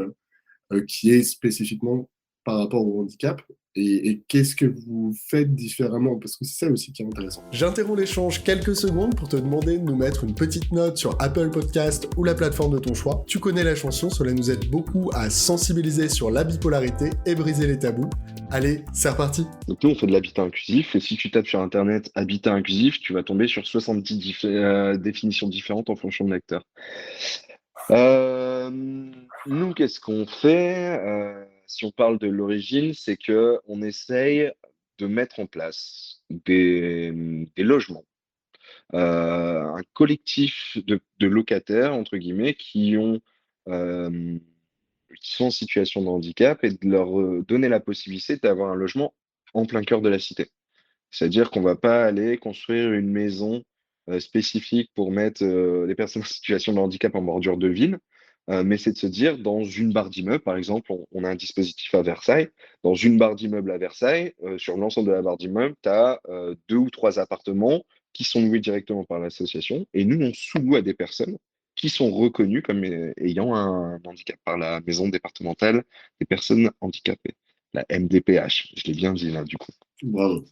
qui est spécifiquement par rapport au handicap. Et qu'est-ce que vous faites différemment? Parce que c'est ça aussi qui est intéressant. J'interromps l'échange quelques secondes pour te demander de nous mettre une petite note sur Apple Podcast ou la plateforme de ton choix. Tu connais la chanson, cela nous aide beaucoup à sensibiliser sur la bipolarité et briser les tabous. Allez, c'est reparti! Donc nous, on fait de l'habitat inclusif. Et si tu tapes sur Internet habitat inclusif, tu vas tomber sur 70 définitions différentes en fonction de l'acteur. Euh, Nous, qu'est-ce qu'on fait? Si on parle de l'origine, c'est que on essaye de mettre en place des logements, un collectif de locataires, entre guillemets, euh, qui sont en situation de handicap et de leur donner la possibilité d'avoir un logement en plein cœur de la cité. C'est-à-dire qu'on va pas aller construire une maison spécifique pour mettre les personnes en situation de handicap en bordure de ville, mais c'est de se dire, dans une barre d'immeuble, par exemple, on a un dispositif à Versailles, dans une barre d'immeuble à Versailles, sur l'ensemble de la barre d'immeuble, tu as deux ou trois appartements qui sont loués directement par l'association, et nous, on sous-loue à des personnes qui sont reconnues comme ayant un handicap par la maison départementale des personnes handicapées, la MDPH, je l'ai bien dit là, du coup. Bravo.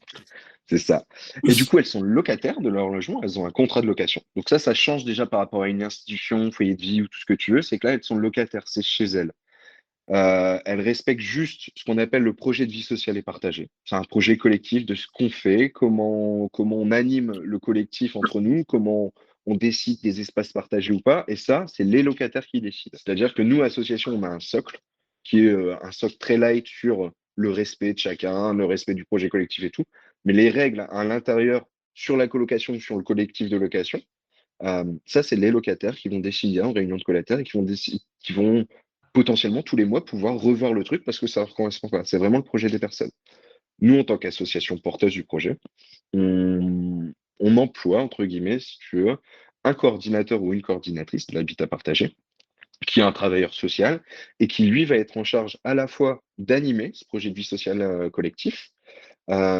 C'est ça. Et du coup, elles sont locataires de leur logement, elles ont un contrat de location. Donc ça change déjà par rapport à une institution, foyer de vie ou tout ce que tu veux, c'est que là, elles sont locataires, c'est chez elles. Elles respectent juste ce qu'on appelle le projet de vie sociale et partagée. C'est un projet collectif de ce qu'on fait, comment on anime le collectif entre nous, comment on décide des espaces partagés ou pas. Et ça, c'est les locataires qui décident. C'est-à-dire que nous, association, on a un socle qui est un socle très light sur le respect de chacun, le respect du projet collectif et tout. Mais les règles à l'intérieur sur la colocation, sur le collectif de location, ça, c'est les locataires qui vont décider en réunion de colocataires et qui vont potentiellement tous les mois pouvoir revoir le truc parce que ça leur correspond pas. C'est vraiment le projet des personnes. Nous, en tant qu'association porteuse du projet, on emploie, entre guillemets, si tu veux, un coordinateur ou une coordinatrice de l'habitat partagé, qui est un travailleur social et qui, lui, va être en charge à la fois d'animer ce projet de vie sociale collectif,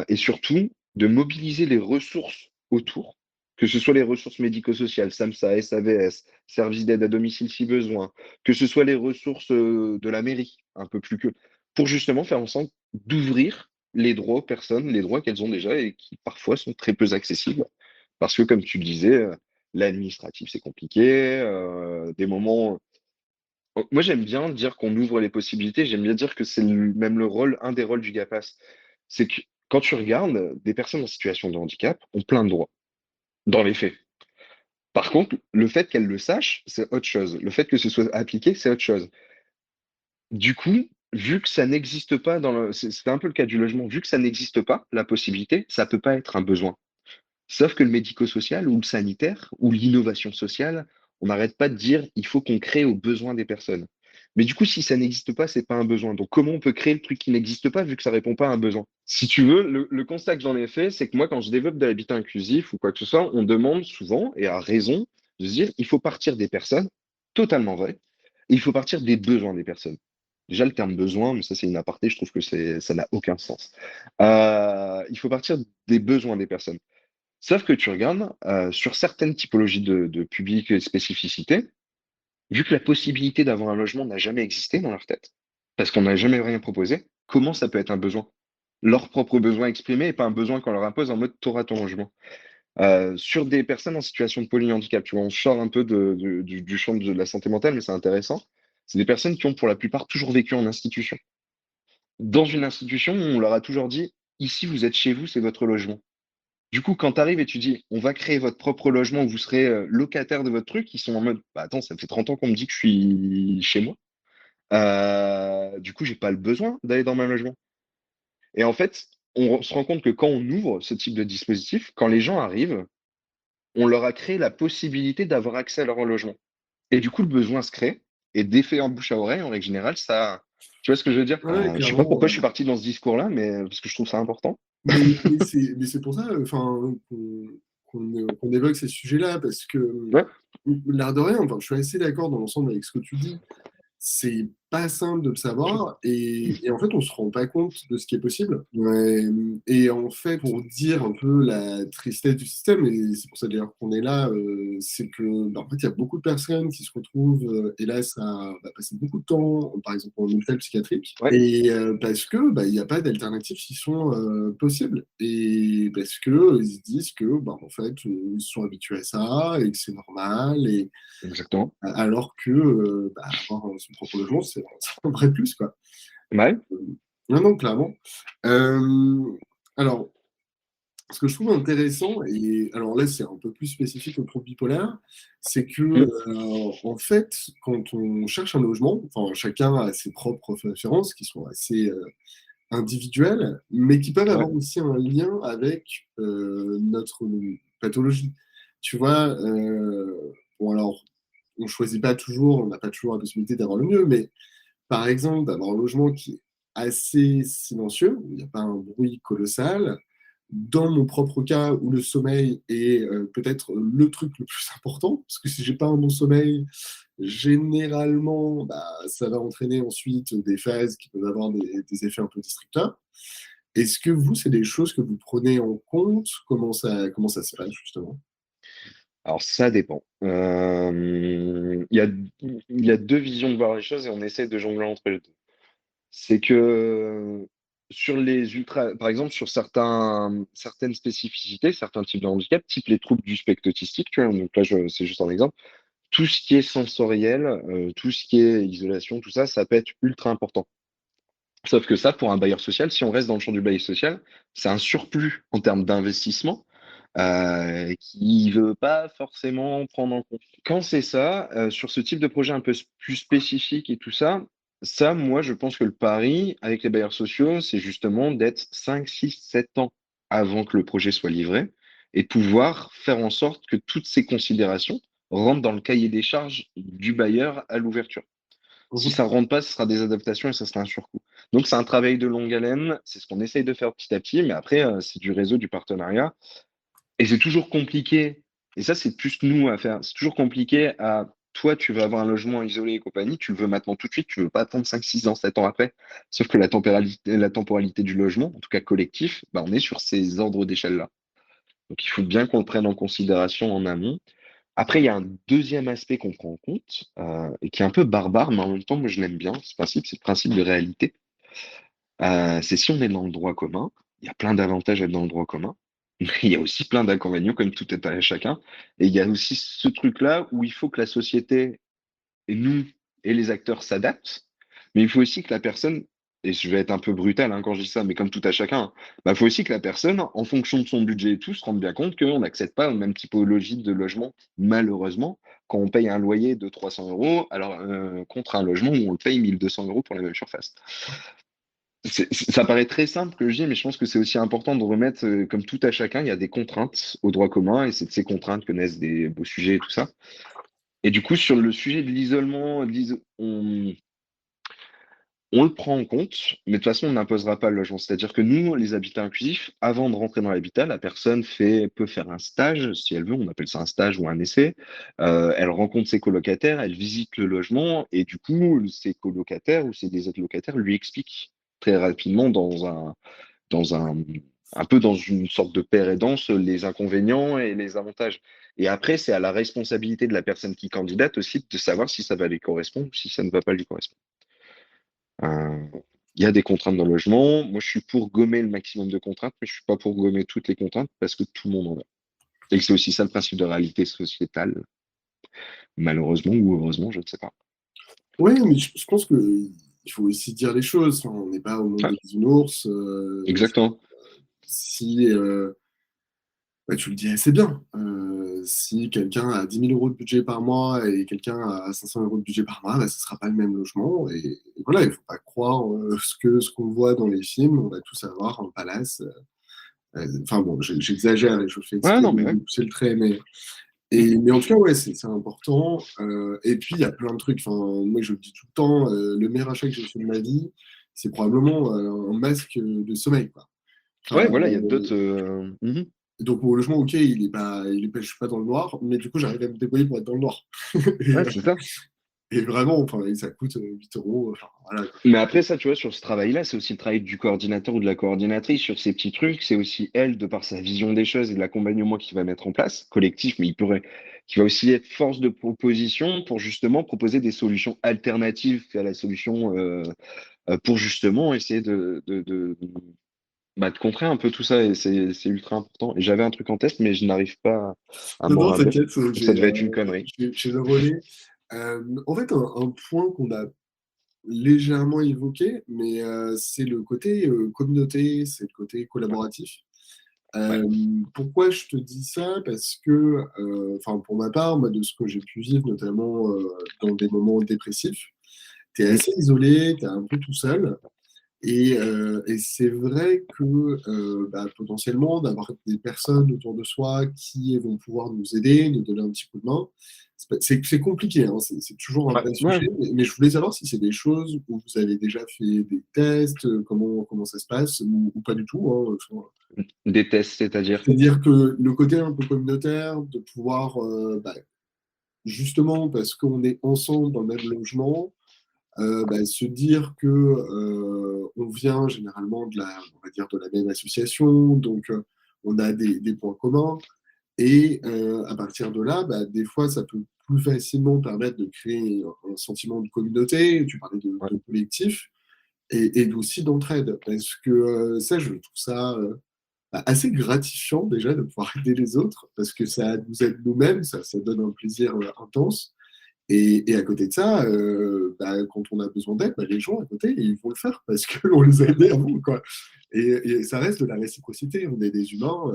et surtout de mobiliser les ressources autour, que ce soit les ressources médico-sociales, SAMSA, SAVS, services d'aide à domicile si besoin, que ce soit les ressources de la mairie, un peu plus que, pour justement faire en sorte d'ouvrir les droits aux personnes, les droits qu'elles ont déjà et qui parfois sont très peu accessibles. Parce que, comme tu le disais, l'administratif, c'est compliqué. Des moments. Moi, j'aime bien dire qu'on ouvre les possibilités. J'aime bien dire que c'est même le rôle, un des rôles du GAPAS. C'est que quand tu regardes, des personnes en situation de handicap ont plein de droits, dans les faits. Par contre, le fait qu'elles le sachent, c'est autre chose. Le fait que ce soit appliqué, c'est autre chose. Du coup, vu que ça n'existe pas c'est un peu le cas du logement, vu que ça n'existe pas, la possibilité, ça peut pas être un besoin. Sauf que le médico-social ou le sanitaire ou l'innovation sociale, on n'arrête pas de dire il faut qu'on crée aux besoins des personnes. Mais du coup, si ça n'existe pas, c'est pas un besoin. Donc, comment on peut créer le truc qui n'existe pas vu que ça répond pas à un besoin? Si tu veux, le constat que j'en ai fait, c'est que moi, quand je développe de l'habitat inclusif ou quoi que ce soit, on demande souvent, et à raison, de se dire il faut partir des personnes, totalement vrai, et il faut partir des besoins des personnes. Déjà, le terme besoin, mais ça, c'est une aparté, je trouve que ça n'a aucun sens. Il faut partir des besoins des personnes. Sauf que tu regardes, sur certaines typologies de publics et spécificités, vu que la possibilité d'avoir un logement n'a jamais existé dans leur tête, parce qu'on n'a jamais rien proposé, comment ça peut être un besoin? Leur propre besoin exprimé et pas un besoin qu'on leur impose en mode t'auras ton logement. Sur des personnes en situation de polyhandicap, tu vois, on sort un peu du champ de la santé mentale, mais c'est intéressant. C'est des personnes qui ont pour la plupart toujours vécu en institution. Dans une institution, on leur a toujours dit, ici, vous êtes chez vous, c'est votre logement. Du coup, quand tu arrives et tu dis, on va créer votre propre logement, vous serez locataire de votre truc, ils sont en mode, bah attends, ça fait 30 ans qu'on me dit que je suis chez moi. Du coup, j'ai pas le besoin d'aller dans mon logement. Et en fait, on se rend compte que quand on ouvre ce type de dispositif, quand les gens arrivent, on leur a créé la possibilité d'avoir accès à leur logement. Et du coup, le besoin se crée. Et d'effet en bouche à oreille, en règle générale, ça. Tu vois ce que je veux dire? Ouais, Je sais pas clairement. pourquoi je suis parti dans ce discours-là, mais parce que je trouve ça important. Mais c'est pour ça enfin, qu'on évoque ces sujets-là, parce que, Ouais, l'air de rien, enfin, je suis assez d'accord dans l'ensemble avec ce que tu dis. C'est pas simple de le savoir et en fait, on se rend pas compte de ce qui est possible. Ouais, et en fait, pour dire un peu la tristesse du système, et c'est pour ça d'ailleurs qu'on est là, c'est que, bah, en fait, il y a beaucoup de personnes qui se retrouvent, hélas, à passer beaucoup de temps, par exemple, en hôpital psychiatrique, ouais, et parce que bah, il n'y a pas d'alternatives qui sont possibles, et parce que ils se disent que, bah, en fait, ils sont habitués à ça et que c'est normal, et exactement. alors que bah, avoir son propre logement, c'est un vrai plus, quoi. Ouais. Non, non, clairement. Alors, ce que je trouve intéressant, et alors là, c'est un peu plus spécifique au trouble bipolaire, c'est que, Mm. en fait, quand on cherche un logement, enfin, chacun a ses propres préférences qui sont assez individuelles, mais qui peuvent Ouais. avoir aussi un lien avec notre pathologie. Tu vois, bon, alors, on choisit pas toujours, on n'a pas toujours la possibilité d'avoir le mieux, mais par exemple, d'avoir un logement qui est assez silencieux, où il n'y a pas un bruit colossal. Dans mon propre cas, où le sommeil est peut-être le truc le plus important, parce que si j'ai pas un bon sommeil, généralement, bah, ça va entraîner ensuite des phases qui peuvent avoir des effets un peu destructeurs. Est-ce que vous, c'est des choses que vous prenez en compte? Comment ça se passe, justement? Alors, ça dépend. Il y a deux visions de voir les choses et on essaie de jongler entre les deux. C'est que sur les ultra, par exemple, sur certaines spécificités, certains types de handicap, type les troubles du spectre autistique, tu vois, donc là, c'est juste un exemple. Tout ce qui est sensoriel, tout ce qui est isolation, tout ça, ça peut être ultra important. Sauf que ça, pour un bailleur social, si on reste dans le champ du bail social, c'est un surplus en termes d'investissement qui veut pas forcément prendre en compte. Quand c'est ça, sur ce type de projet un peu plus spécifique et tout ça, moi, je pense que le pari avec les bailleurs sociaux, c'est justement d'être 5, 6, 7 ans avant que le projet soit livré et de pouvoir faire en sorte que toutes ces considérations rentrent dans le cahier des charges du bailleur à l'ouverture. Si Mhm. ça ne rentre pas, ce sera des adaptations et ça sera un surcoût. Donc, c'est un travail de longue haleine. C'est ce qu'on essaye de faire petit à petit. Mais après, c'est du réseau, du partenariat. Et c'est toujours compliqué. Et ça, c'est plus nous à faire. C'est toujours compliqué à toi, tu veux avoir un logement isolé et compagnie. Tu le veux maintenant tout de suite. Tu veux pas attendre 5, 6 ans, 7 ans après. Sauf que la temporalité du logement, en tout cas collectif, bah, on est sur ces ordres d'échelle-là. Donc, il faut bien qu'on le prenne en considération en amont. Après, il y a un deuxième aspect qu'on prend en compte et qui est un peu barbare, mais en même temps, moi, je l'aime bien. Ce principe, c'est le principe de réalité. C'est si on est dans le droit commun, il y a plein d'avantages à être dans le droit commun, mais il y a aussi plein d'inconvénients, comme tout est à chacun. Et il y a aussi ce truc-là où il faut que la société, et nous, et les acteurs s'adaptent, mais il faut aussi que la personne, et je vais être un peu brutal quand je dis ça, mais comme tout à chacun, il faut aussi que la personne, en fonction de son budget et tout, se rende bien compte qu'on n'accède pas aux mêmes typologies de logement, malheureusement, quand on paye un loyer de 300 euros, alors contre un logement où on le paye 1 200 € pour la même surface. Ça paraît très simple que je dis, mais je pense que c'est aussi important de remettre, comme tout à chacun, il y a des contraintes au droit commun, et c'est de ces contraintes que naissent des beaux sujets et tout ça. Et du coup, sur le sujet de l'isolement, on le prend en compte, mais de toute façon, on n'imposera pas le logement. C'est-à-dire que nous, les habitats inclusifs, avant de rentrer dans l'habitat, la personne peut faire un stage, si elle veut, on appelle ça un stage ou un essai. Elle rencontre ses colocataires, elle visite le logement, et du coup, ses colocataires ou ses autres locataires lui expliquent très rapidement dans un peu dans une sorte de paire et danse, les inconvénients et les avantages. Et après, c'est à la responsabilité de la personne qui candidate aussi de savoir si ça va lui correspondre ou si ça ne va pas lui correspondre. Euh, Il y a des contraintes dans le logement. Moi, je suis pour gommer le maximum de contraintes, mais je suis pas pour gommer toutes les contraintes parce que tout le monde en a. Et que c'est aussi ça le principe de réalité sociétale, malheureusement ou heureusement, je ne sais pas. Ouais, mais je pense que il faut aussi dire les choses. Enfin, on n'est pas au monde Ouais, des bisounours. exactement. Si bah, tu le dis assez bien. Si quelqu'un a 10 000 € de budget par mois et quelqu'un a 500 € de budget par mois, bah, ce ne sera pas le même logement. Et voilà, il ne faut pas croire ce qu'on voit dans les films. On va tous avoir un palace. Enfin bon, j'exagère et je fais Ouais, exprès non, mais de ouais. pousser le trait, Mm. mais en tout cas, ouais, c'est important. Et puis, il y a plein de trucs. Enfin, moi, je le dis tout le temps, le meilleur achat que j'ai fait de ma vie, c'est probablement un masque de sommeil, quoi. Enfin, Ouais, voilà, il y a d'autres. donc, mon logement, ok, je suis pas dans le noir, mais du coup, j'arrive à me débrouiller pour être dans le noir. Et, Ouais, c'est ça. et vraiment, enfin, et ça coûte 8 €. Enfin, voilà, quoi. Mais après, ça, tu vois, sur ce travail-là, c'est aussi le travail du coordinateur ou de la coordinatrice sur ces petits trucs. C'est aussi elle, de par sa vision des choses et de l'accompagnement qu'il va mettre en place, collectif, mais qui va aussi être force de proposition pour justement proposer des solutions alternatives à la solution pour justement essayer de contrer un peu tout ça. Et c'est ultra important. Et j'avais un truc en test, mais je n'arrive pas à Non, m'en non, rappeler. t'inquiète, Ça devait être une connerie. j'ai le relais. En fait, un point qu'on a légèrement évoqué, mais c'est le côté communauté, c'est le côté Ouais, collaboratif. ouais, Euh, Pourquoi je te dis ça? Parce que, enfin, pour ma part, moi, de ce que j'ai pu vivre, notamment dans des moments dépressifs, tu es mm, assez isolé, tu es un peu tout seul. Et c'est vrai que bah, potentiellement, d'avoir des personnes autour de soi qui vont pouvoir nous aider, nous donner un petit coup de main, c'est compliqué, hein, c'est toujours un ouais, vrai ouais. sujet. Mais je voulais savoir si c'est des choses où vous avez déjà fait des tests, comment ça se passe, ou pas du tout, hein, enfin, Des tests, c'est-à-dire. c'est-à-dire que le côté un peu communautaire, de pouvoir, bah, justement, parce qu'on est ensemble dans le même logement, bah, se dire que on vient généralement on va dire de la même association, donc on a des points communs, et à partir de là, bah, des fois, ça peut plus facilement permettre de créer un sentiment de communauté. Tu parlais Ouais. de collectif et aussi d'entraide, parce que ça, je trouve ça bah, assez gratifiant déjà de pouvoir aider les autres, parce que ça nous aide nous-mêmes, ça donne un plaisir intense. Et à côté de ça, bah, quand on a besoin d'aide, bah, les gens à côté, ils vont le faire parce qu'on les a aidés avant, quoi. Et ça reste de la réciprocité. On est des humains.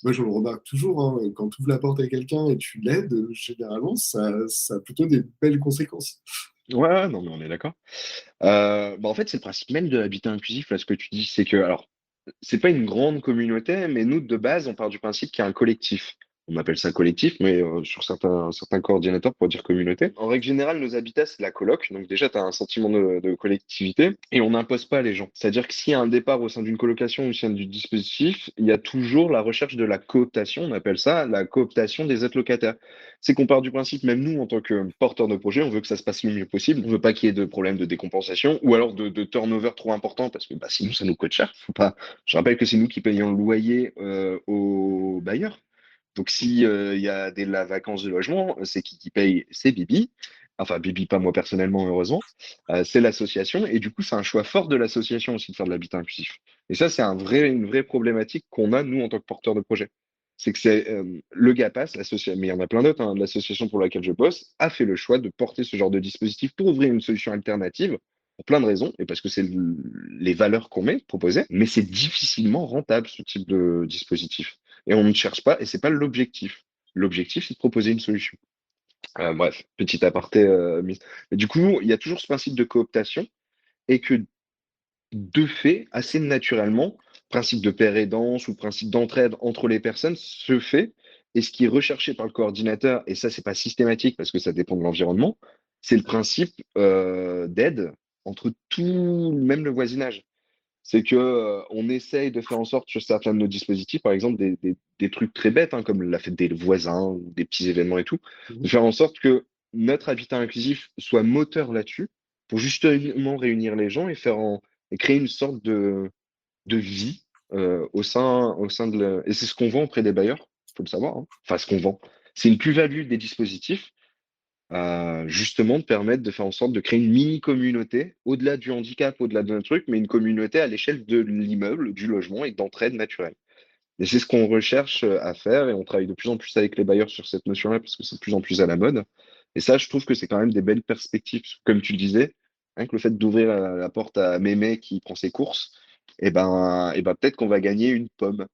Moi, je le remarque toujours, hein, quand tu ouvres la porte à quelqu'un et tu l'aides, généralement, ça a plutôt des belles conséquences. Ouais, ouais, non, mais on est d'accord. Bah, en fait, c'est le principe même de l'habitat inclusif, là, ce que tu dis, c'est que, alors, c'est pas une grande communauté, mais nous, de base, on part du principe qu'il y a un collectif. On appelle ça collectif, mais sur certains coordinateurs, pour dire communauté. En règle générale, nos habitats, c'est la coloc. Donc déjà, tu as un sentiment de collectivité et on n'impose pas les gens. C'est-à-dire que s'il y a un départ au sein d'une colocation ou au sein du dispositif, il y a toujours la recherche de la cooptation. On appelle ça la cooptation des autres locataires. C'est qu'on part du principe, même nous, en tant que porteurs de projet, on veut que ça se passe le mieux possible. On veut pas qu'il y ait de problème de décompensation ou alors de turnover trop important parce que bah, sinon, ça nous coûte cher. Faut pas... Je rappelle que c'est nous qui payons le loyer aux bailleurs. Donc, si il y a la vacance de logement, c'est qui paye? C'est Bibi. Enfin, Bibi, pas moi personnellement, heureusement. C'est l'association. Et du coup, c'est un choix fort de l'association aussi de faire de l'habitat inclusif. Et ça, c'est une vraie problématique qu'on a, nous, en tant que porteurs de projet. C'est que c'est le GAPAS, l'association, mais il y en a plein d'autres, hein, l'association pour laquelle je bosse, a fait le choix de porter ce genre de dispositif pour ouvrir une solution alternative pour plein de raisons, et parce que c'est les valeurs qu'on met proposées, mais c'est difficilement rentable ce type de dispositif. Et on ne cherche pas, et c'est pas l'objectif. L'objectif, c'est de proposer une solution. Bref, petit aparté. Mais du coup, il y a toujours ce principe de cooptation, et que de fait, assez naturellement, principe de pair aidance ou principe d'entraide entre les personnes se fait. Et ce qui est recherché par le coordinateur, et ça, c'est pas systématique parce que ça dépend de l'environnement, c'est le principe d'aide entre tout, même le voisinage. C'est que on essaye de faire en sorte sur certains de nos dispositifs, par exemple des trucs très bêtes, hein, comme la fête des voisins ou des petits événements et tout, de faire en sorte que notre habitat inclusif soit moteur là-dessus pour justement réunir les gens et créer une sorte de vie au sein Et c'est ce qu'on vend auprès des bailleurs, faut le savoir, hein. Enfin, ce qu'on vend. C'est une plus-value des dispositifs justement de permettre de faire en sorte de créer une mini-communauté, au-delà du handicap, au-delà d'un truc, mais une communauté à l'échelle de l'immeuble, du logement et d'entraide naturelle. Et c'est ce qu'on recherche à faire et on travaille de plus en plus avec les bailleurs sur cette notion-là parce que c'est de plus en plus à la mode. Et ça, je trouve que c'est quand même des belles perspectives. Comme tu le disais, rien que le fait d'ouvrir la porte à Mémé qui prend ses courses, et ben peut-être qu'on va gagner une pomme.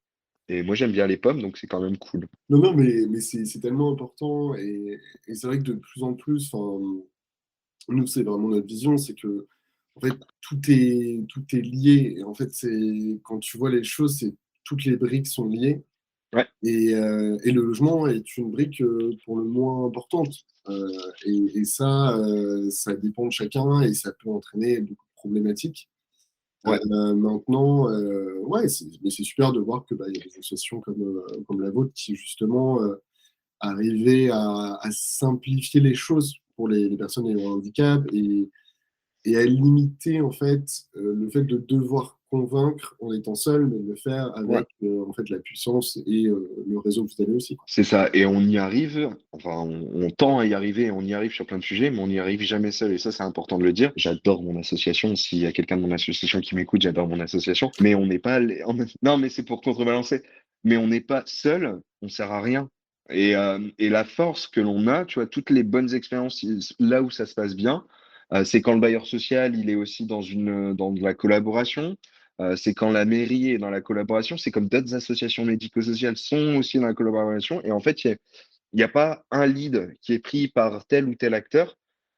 Et moi, j'aime bien les pommes, donc c'est quand même cool. Non, non, mais c'est tellement important et c'est vrai que de plus en plus, enfin, nous, c'est vraiment notre vision, c'est que en fait, tout est lié. Et en fait, c'est quand tu vois les choses, c'est toutes les briques sont liées. Ouais, Et le logement est une brique pour le moins importante. Et ça, ça dépend de chacun et ça peut entraîner beaucoup de problématiques. ouais, Maintenant, ouais, mais c'est super de voir que bah, il y a des associations comme la vôtre qui justement arrivaient à simplifier les choses pour les personnes ayant un handicap et à limiter en fait le fait de devoir convaincre en étant seul, mais de le faire ouais. avec en fait la puissance et le réseau que vous avez aussi, quoi. C'est ça. Et on y arrive, enfin, on tend à y arriver, on y arrive sur plein de sujets, mais on n'y arrive jamais seul. Et ça, c'est important de le dire. J'adore mon association. S'il y a quelqu'un de mon association qui m'écoute, j'adore mon association. Mais on n'est pas. Non, mais c'est pour contrebalancer. Mais on n'est pas seul, on sert à rien. Et la force que l'on a, tu vois, toutes les bonnes expériences, là où ça se passe bien, c'est quand le bailleur social, il est aussi dans de la collaboration. C'est quand la mairie est dans la collaboration, c'est comme d'autres associations médico-sociales sont aussi dans la collaboration. Et en fait, il y a pas un lead qui est pris par tel ou tel acteur.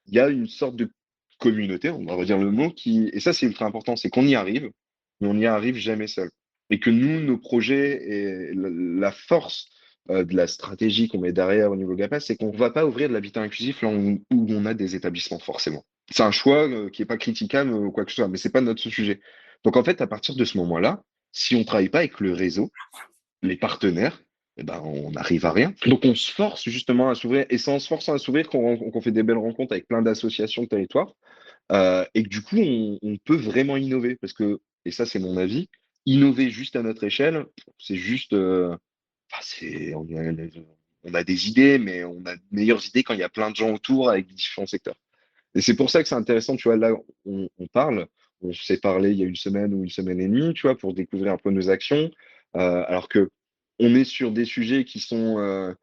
Il y a une sorte de communauté, on va redire le mot, et ça, c'est ultra important, c'est qu'on y arrive, mais on n'y arrive jamais seul. Et que nous, nos projets et la force de la stratégie qu'on met derrière au niveau de la place, c'est qu'on ne va pas ouvrir de l'habitat inclusif là où on a des établissements, forcément. C'est un choix qui n'est pas critiquable ou quoi que ce soit, mais c'est pas notre sujet. Donc en fait, à partir de ce moment-là, si on ne travaille pas avec le réseau, les partenaires, eh ben, on n'arrive à rien. Donc on se force justement à s'ouvrir, et c'est en se forçant à s'ouvrir qu'on fait des belles rencontres avec plein d'associations de territoire, et que du coup, on peut vraiment innover, parce que, et ça c'est mon avis, innover juste à notre échelle, c'est juste, enfin, on a des idées, mais on a de meilleures idées quand il y a plein de gens autour avec différents secteurs. Et c'est pour ça que c'est intéressant, tu vois, là, on parle, on s'est parlé il y a une semaine ou une semaine et demie, tu vois, pour découvrir un peu nos actions, alors que on est sur des sujets qui sont,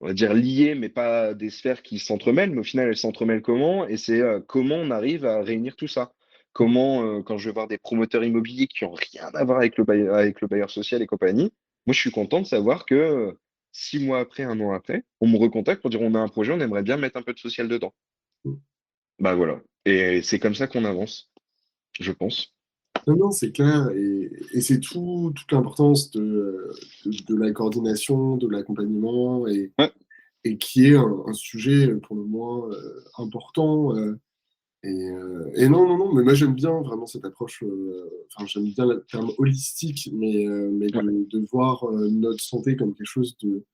on va dire, liées, mais pas des sphères qui s'entremêlent, mais au final, elles s'entremêlent comment? Et c'est comment on arrive à réunir tout ça? Comment, quand je vais voir des promoteurs immobiliers qui n'ont rien à voir avec le bailleur social et compagnie, moi, je suis content de savoir que 6 mois après, un an après, on me recontacte pour dire on a un projet, on aimerait bien mettre un peu de social dedans. Bah voilà. Et c'est comme ça qu'on avance, je pense. Non, non, c'est clair, et c'est toute l'importance de la coordination, de l'accompagnement, Ouais, et qui est un sujet pour le moins important. Et non, non, non, mais moi j'aime bien vraiment cette approche, enfin j'aime bien le terme holistique, mais ouais, de voir notre santé comme quelque chose de.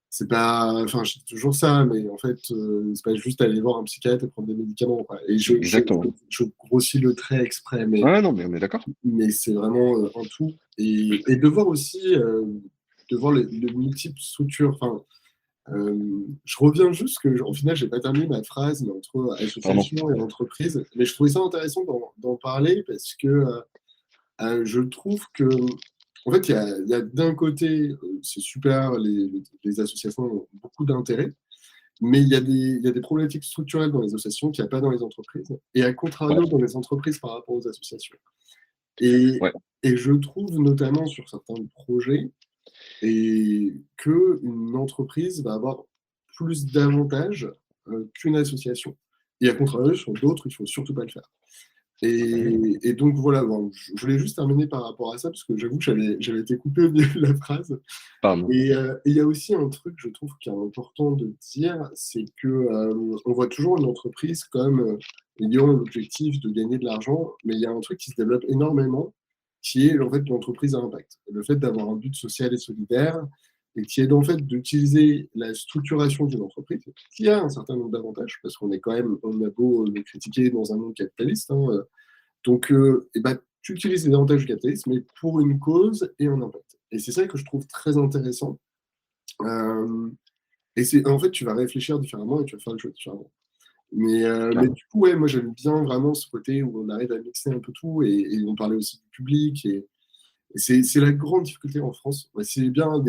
C'est pas. Enfin, je dis toujours ça, mais en fait, c'est pas juste aller voir un psychiatre et prendre des médicaments, quoi. Et exactement. je grossis le trait exprès, Ouais, non, mais on est d'accord. mais c'est vraiment un tout. Et de voir aussi, de voir les multiples structures. Enfin, je reviens juste que, au final, j'ai pas terminé ma phrase, mais entre Pardon. association et entreprise. Mais je trouvais ça intéressant d'en parler parce que je trouve que, en fait, il y a d'un côté, c'est super, les associations ont beaucoup d'intérêt, mais il y a des problématiques structurelles dans les associations qu'il n'y a pas dans les entreprises, et à Ouais, contrario dans les entreprises par rapport aux associations. Et, ouais, et je trouve notamment sur certains projets et qu'une entreprise va avoir plus d'avantages qu'une association. Et à contrario, sur d'autres, il ne faut surtout pas le faire. Et donc voilà, bon, je voulais juste terminer par rapport à ça, parce que j'avoue que j'avais été coupé au milieu de la phrase. pardon. Et il y a aussi un truc, je trouve, qui est important de dire, c'est que on voit toujours une entreprise comme ayant l'objectif de gagner de l'argent, mais il y a un truc qui se développe énormément, qui est en fait l'entreprise à impact. Le fait d'avoir un but social et solidaire, et qui est en fait d'utiliser la structuration d'une entreprise, qui a un certain nombre d'avantages, parce qu'on est quand même, on a beau le critiquer dans un monde capitaliste, hein, donc et ben, tu utilises les avantages du capitalisme, mais pour une cause et un impact. Et c'est ça que je trouve très intéressant. Euh, et c'est, en fait, tu vas réfléchir différemment et tu vas faire le choix différemment. Mais Clairement. du coup, ouais, moi j'aime bien vraiment ce côté où on arrive à mixer un peu tout, et on parlait aussi du public. Et c'est la grande difficulté en France. Ouais, c'est bien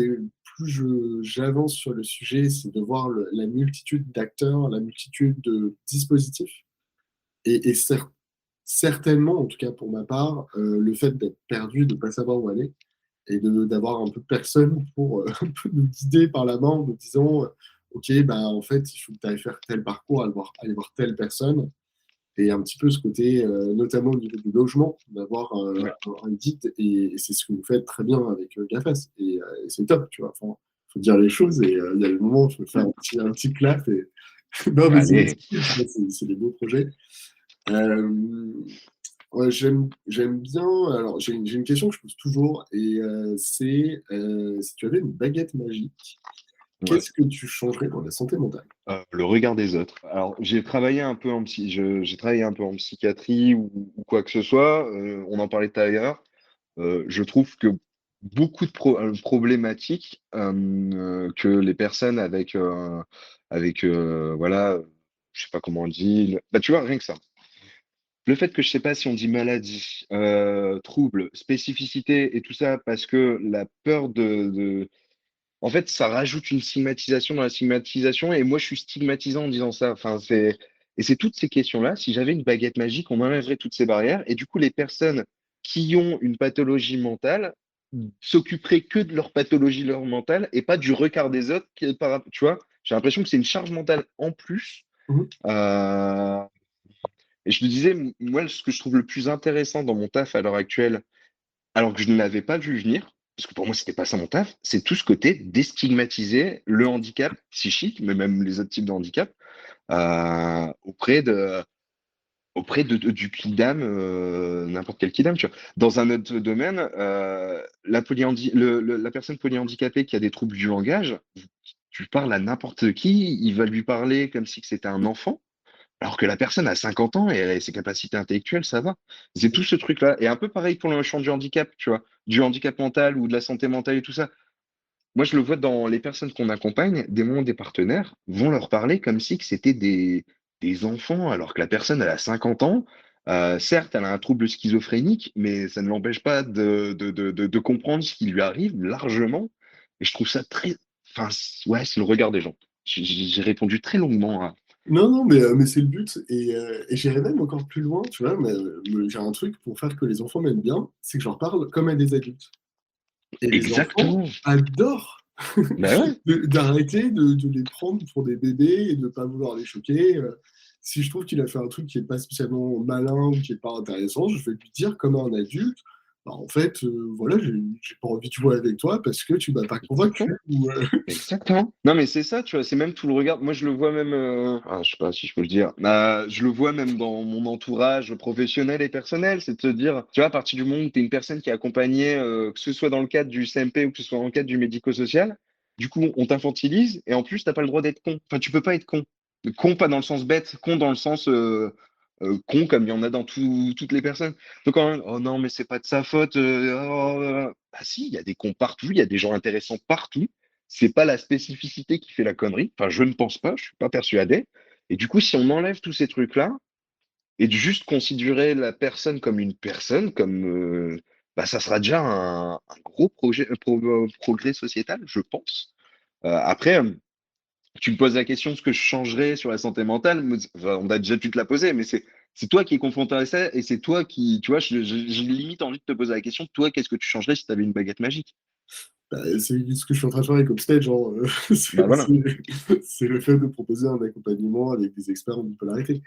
j'avance sur le sujet, c'est de voir la multitude d'acteurs, la multitude de dispositifs. Et certainement, en tout cas pour ma part, le fait d'être perdu, de ne pas savoir où aller, et d'avoir un peu personne pour un peu nous guider par la main en nous disant ok, bah, en fait, il faut que tu ailles faire tel parcours, aller voir telle personne. Et un petit peu ce côté, notamment au niveau du logement, d'avoir Ouais. un guide, et c'est ce que vous faites très bien avec GAFAS. Et c'est top, tu vois. Enfin, faut dire les choses, et il y a le moment où il faut faire un petit clap. Et... non, mais Allez. c'est des beaux projets. Euh, ouais, j'aime bien. Alors, j'ai une question que je pose toujours, et c'est si tu avais une baguette magique, Ouais. qu'est-ce que tu changerais dans la santé mentale? Le regard des autres. Alors, j'ai travaillé un peu en psychiatrie ou quoi que ce soit. On en parlait tout à l'heure. Je trouve que beaucoup de problématiques que les personnes avec voilà, je sais pas comment on dit. Bah, tu vois, rien que ça. Le fait que je sais pas si on dit maladie, trouble, spécificité et tout ça, parce que la peur en fait, ça rajoute une stigmatisation dans la stigmatisation, et moi, je suis stigmatisant en disant ça. Et c'est toutes ces questions-là. Si j'avais une baguette magique, on enlèverait toutes ces barrières, et du coup, les personnes qui ont une pathologie mentale s'occuperaient que de leur pathologie leur mentale et pas du regard des autres. Tu vois, j'ai l'impression que c'est une charge mentale en plus. Mhm. Euh, et je te disais, moi, ce que je trouve le plus intéressant dans mon taf à l'heure actuelle, alors que je ne l'avais pas vu venir, parce que pour moi, c'était pas ça mon taf, c'est tout ce côté déstigmatiser le handicap psychique, mais même les autres types de handicap, auprès du kidam, n'importe quel kidam, tu vois. Dans un autre domaine, la personne polyhandicapée qui a des troubles du langage, tu parles à n'importe qui, il va lui parler comme si que c'était un enfant. Alors que la personne a 50 ans et elle a ses capacités intellectuelles, ça va. C'est tout ce truc-là. Et un peu pareil pour le champ du handicap, tu vois, du handicap mental ou de la santé mentale et tout ça. Moi, je le vois dans les personnes qu'on accompagne, des partenaires vont leur parler comme si que c'était des enfants, alors que la personne, elle a 50 ans. Certes, elle a un trouble schizophrénique, mais ça ne l'empêche pas de comprendre ce qui lui arrive largement. Et je trouve ça très... Enfin, ouais, c'est le regard des gens. J'ai répondu très longuement à... Non, non, mais c'est le but. Et j'irais même encore plus loin, tu vois. J'ai un truc pour faire que les enfants m'aiment bien, c'est que je leur parle comme à des adultes. Et les enfants Exactement. adorent Ben ouais. d'arrêter de les prendre pour des bébés et de ne pas vouloir les choquer. Si je trouve qu'il a fait un truc qui n'est pas spécialement malin ou qui n'est pas intéressant, je vais lui dire comme un adulte, bah, en fait, voilà, j'ai pas envie de jouer avec toi parce que tu m'as pas convaincu. Exactement. Exactement. Non, mais c'est ça, tu vois, c'est même tout le regard. Moi, je le vois même, je sais pas si je peux le dire, je le vois même dans mon entourage professionnel et personnel. C'est de se dire, tu vois, à partir du moment où tu es une personne qui est accompagnée, que ce soit dans le cadre du CMP ou que ce soit dans le cadre du médico-social, du coup, on t'infantilise et en plus, t'as pas le droit d'être con. Enfin, tu peux pas être con. Con, pas dans le sens bête, con dans le sens con, comme il y en a dans toutes les personnes. Donc, quand même, oh non, mais c'est pas de sa faute. Bah si, il y a des cons partout, il y a des gens intéressants partout. C'est pas la spécificité qui fait la connerie. Enfin, je ne pense pas, je suis pas persuadé. Et du coup, si on enlève tous ces trucs-là et de juste considérer la personne comme une personne, bah, ça sera déjà un gros progrès sociétal, je pense. Après, tu me poses la question de ce que je changerais sur la santé mentale. Enfin, on a déjà pu te la poser, mais c'est toi qui es confronté à ça et c'est toi qui, tu vois, j'ai limite envie de te poser la question, toi, qu'est-ce que tu changerais si tu avais une baguette magique? Bah, c'est ce que je suis en train de faire avec Upstage, hein. Bah voilà. C'est le fait de proposer un accompagnement avec des experts en bipolarité.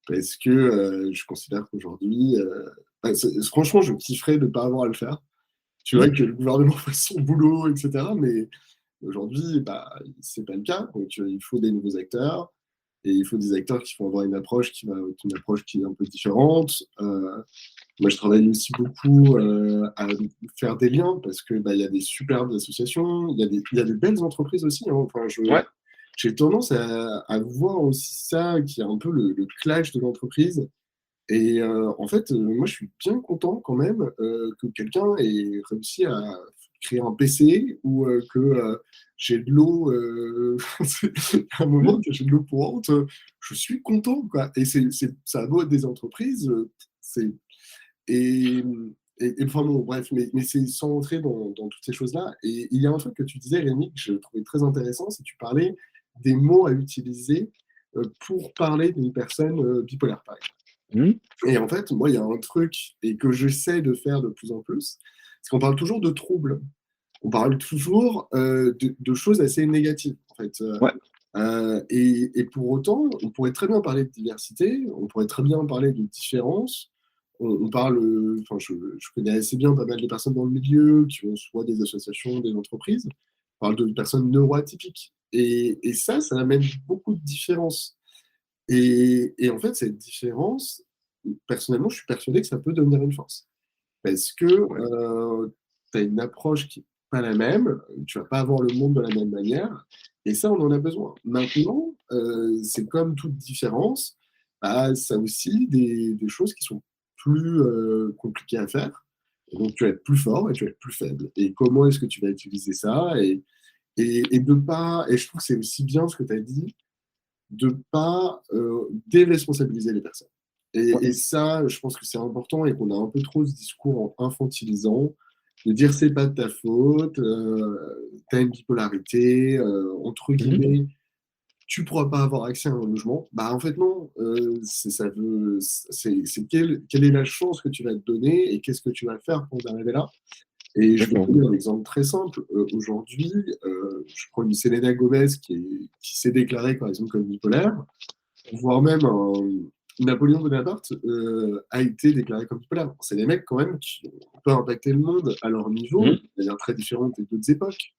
Parce que je considère qu'aujourd'hui, franchement, je kifferais de ne pas avoir à le faire. Tu vois, Hmm. que le gouvernement fasse son boulot, etc. Mais aujourd'hui, bah, c'est pas le cas. Donc, il faut des nouveaux acteurs. Et il faut des acteurs qui vont avoir une approche qui est un peu différente. Moi, je travaille aussi beaucoup à faire des liens parce que bah, il y a des superbes associations, il y a des belles entreprises aussi, hein. Enfin, Ouais. j'ai tendance à voir aussi ça, qui est un peu le clash de l'entreprise. Et en fait, moi, je suis bien content quand même que quelqu'un ait réussi à créer un PC ou que j'ai de l'eau, à un moment Hmm. que j'ai de l'eau courante, je suis content, quoi. Et ça a beau être des entreprises, c'est et, enfin bon, bref, mais c'est sans entrer dans toutes ces choses-là. Et il y a un truc que tu disais, Rémi, que je trouvais très intéressant, c'est que tu parlais des mots à utiliser pour parler d'une personne bipolaire, par exemple. Mhm. Et en fait, moi, il y a un truc et que j'essaie de faire de plus en plus, c'est qu'on parle toujours de troubles. On parle toujours de choses assez négatives, en fait. Ouais. Et pour autant, on pourrait très bien parler de diversité, on pourrait très bien parler de différence. On parle, enfin, je connais assez bien pas mal de personnes dans le milieu qui ont soit des associations, des entreprises. On parle de personnes neuroatypiques. Et ça amène beaucoup de différences. Et en fait, cette différence, personnellement, je suis persuadé que ça peut devenir une force. Parce que Ouais. tu as une approche qui n'est pas la même, tu vas pas avoir le monde de la même manière, et ça, on en a besoin. Maintenant, c'est comme toute différence, bah, ça a aussi des choses qui sont plus compliquées à faire. Et donc, tu vas être plus fort et tu vas être plus faible. Et comment est-ce que tu vas utiliser ça et de pas, et je trouve que c'est aussi bien ce que tu as dit, de ne pas déresponsabiliser les personnes. Ouais. Et ça, je pense que c'est important et qu'on a un peu trop ce discours en infantilisant, de dire c'est pas de ta faute, t'as une bipolarité, entre Mhm. guillemets, tu pourras pas avoir accès à un logement. Bah en fait non, c'est quelle est la chance que tu vas te donner et qu'est-ce que tu vas faire pour en arriver là. Et je vais te Exactement. donner un exemple très simple. Aujourd'hui, je prends une Selena Gomez qui s'est déclarée par exemple comme bipolaire, voire même Napoléon Bonaparte a été déclaré comme bipolaire. C'est des mecs quand même qui ont pas impacté le monde à leur niveau, Mhm. de manière très différente des d'autres époques.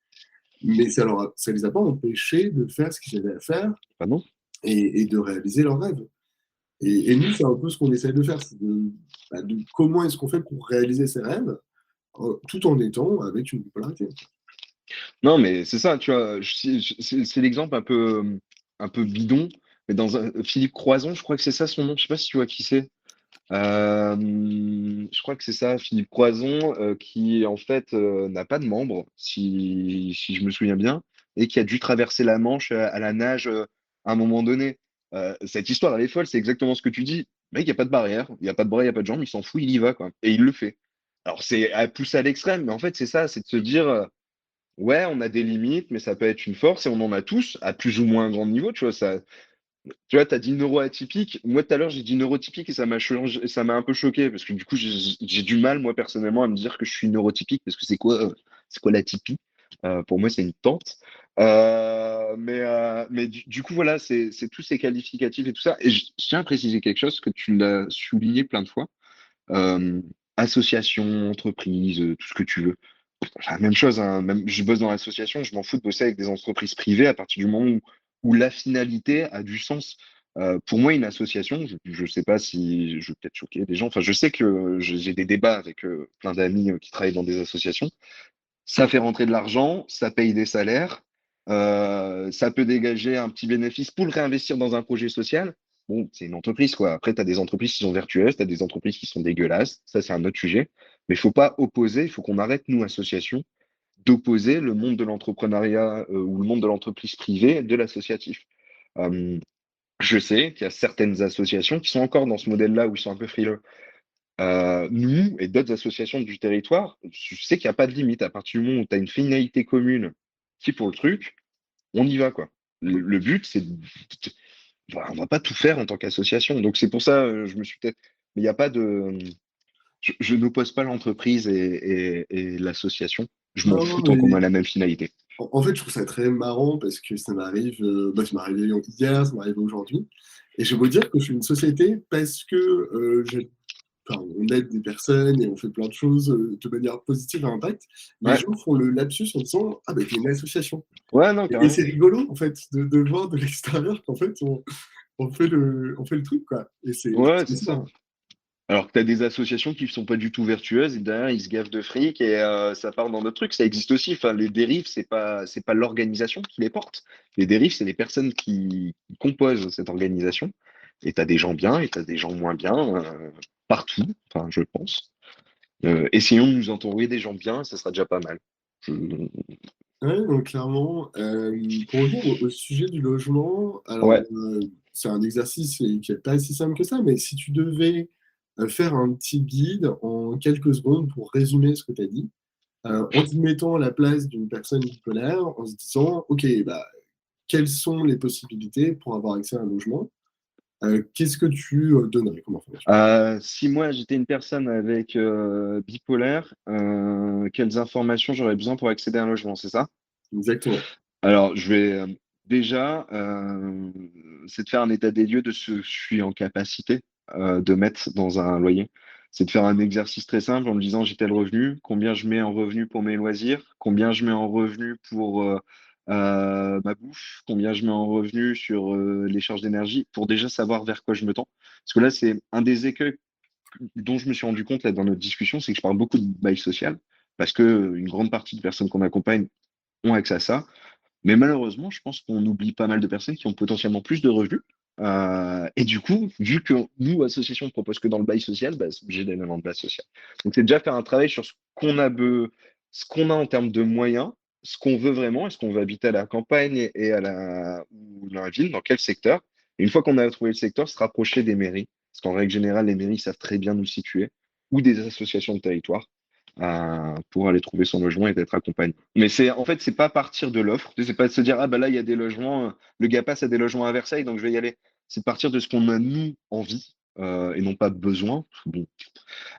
Mais ça les a pas empêchés de faire ce qu'ils avaient à faire Ah non? et de réaliser leurs rêves. Et nous, c'est un peu ce qu'on essaie de faire, c'est de comment est-ce qu'on fait pour réaliser ses rêves tout en étant avec une bipolarité. Non, mais c'est ça, tu vois, c'est l'exemple un peu bidon, mais Philippe Croison, je crois que c'est ça son nom, je sais pas si tu vois qui c'est. Je crois que c'est ça, Philippe Croison, qui en fait n'a pas de membre, si je me souviens bien, et qui a dû traverser la Manche à la nage à un moment donné. Cette histoire, elle est folle, c'est exactement ce que tu dis. Le mec, il n'y a pas de barrière, il n'y a pas de bras, il n'y a pas de jambes, il s'en fout, il y va, quoi. Et il le fait. Alors, c'est à pousser à l'extrême, mais en fait, c'est ça, c'est de se dire, ouais, on a des limites, mais ça peut être une force, et on en a tous, à plus ou moins grand niveau, tu vois, ça, tu vois, t'as dit neuroatypique. Moi, tout à l'heure, j'ai dit neurotypique et ça m'a un peu choqué parce que du coup, j'ai du mal, moi, personnellement, à me dire que je suis neurotypique parce que c'est quoi l'atypie? Pour moi, c'est une tente. Mais du coup, voilà, c'est tous ces qualificatifs et tout ça. Et je tiens à préciser quelque chose que tu l'as souligné plein de fois. Euh, Association, entreprise, tout ce que tu veux. La même chose, hein, même je bosse dans l'association, je m'en fous de bosser avec des entreprises privées à partir du moment où la finalité a du sens. Pour moi, une association, je sais pas si je vais peut-être choquer des gens, enfin, je sais que j'ai des débats avec plein d'amis qui travaillent dans des associations. Ça fait rentrer de l'argent, ça paye des salaires, ça peut dégager un petit bénéfice pour le réinvestir dans un projet social. Bon, c'est une entreprise, quoi. Après, tu as des entreprises qui sont vertueuses, tu as des entreprises qui sont dégueulasses. Ça, c'est un autre sujet. Mais il faut pas opposer, il faut qu'on arrête, nous, associations, d'opposer le monde de l'entrepreneuriat ou le monde de l'entreprise privée de l'associatif. Euh, je sais qu'il y a certaines associations qui sont encore dans ce modèle-là où ils sont un peu frileux. Nous et d'autres associations du territoire, je sais qu'il n'y a pas de limite. À partir du moment où tu as une finalité commune qui pour le truc, on y va, quoi. Le but, c'est voilà, on va pas tout faire en tant qu'association. Donc c'est pour ça, je me suis peut-être. Mais il n'y a pas de. Je n'oppose pas l'entreprise et l'association. Je m'en Non, fous non, tant qu'on a mais la même finalité. en fait, je trouve ça très marrant parce que ça m'arrive, ça m'est arrivé hier, ça m'est arrivé aujourd'hui. Et je veux dire que je suis une société parce que enfin, on aide des personnes et on fait plein de choses de manière positive à impact. Les Ouais, gens font le lapsus en disant ah, ben, t'es une association. ouais, non, Et c'est carrément. rigolo, en fait, de voir de l'extérieur qu'en fait, on fait le truc, quoi. Et Ouais, c'est c'est ça, ça. hein. Alors que tu as des associations qui ne sont pas du tout vertueuses et derrière ils se gavent de fric et ça part dans d'autres trucs. Ça existe aussi. Enfin, les dérives, c'est pas l'organisation qui les porte. Les dérives, c'est les personnes qui composent cette organisation. Et tu as des gens bien et tu as des gens moins bien partout, enfin, je pense. Essayons de nous entourer des gens bien, ça sera déjà pas mal. Je- Ouais, donc clairement, pour revenir au sujet du logement, alors Ouais. c'est un exercice qui n'est pas si simple que ça, mais si tu devais faire un petit guide en quelques secondes pour résumer ce que tu as dit, en te mettant à la place d'une personne bipolaire, en se disant, OK, bah, quelles sont les possibilités pour avoir accès à un logement? Qu'est-ce que tu donnerais comme information? Si moi j'étais une personne avec bipolaire, quelles informations j'aurais besoin pour accéder à un logement, c'est ça? Exactement. Alors, je vais déjà, c'est de faire un état des lieux de ce que je suis en capacité de mettre dans un loyer. C'est de faire un exercice très simple en me disant j'ai tel revenu, combien je mets en revenu pour mes loisirs, combien je mets en revenu pour ma bouffe, combien je mets en revenu sur les charges d'énergie, pour déjà savoir vers quoi je me tends. Parce que là, c'est un des écueils dont je me suis rendu compte là, dans notre discussion, c'est que je parle beaucoup de bail social, parce que une grande partie des personnes qu'on accompagne ont accès à ça. Mais malheureusement, je pense qu'on oublie pas mal de personnes qui ont potentiellement plus de revenus. Et du coup, vu que nous, association, on propose que dans le bail social, bah, c'est obligé d'aller dans le bail social. Donc, c'est déjà faire un travail sur ce qu'on a en termes de moyens, ce qu'on veut vraiment, est-ce qu'on veut habiter à la campagne et ou dans la ville, dans quel secteur. Et une fois qu'on a trouvé le secteur, se rapprocher des mairies, parce qu'en règle générale, les mairies savent très bien nous situer, ou des associations de territoire pour aller trouver son logement et d'être accompagné. Mais en fait, c'est pas partir de l'offre. C'est pas de se dire, ah bah là, il y a des logements, le gars passe à des logements à Versailles, donc je vais y aller. C'est de partir de ce qu'on a nous envie, et non pas besoin, bon,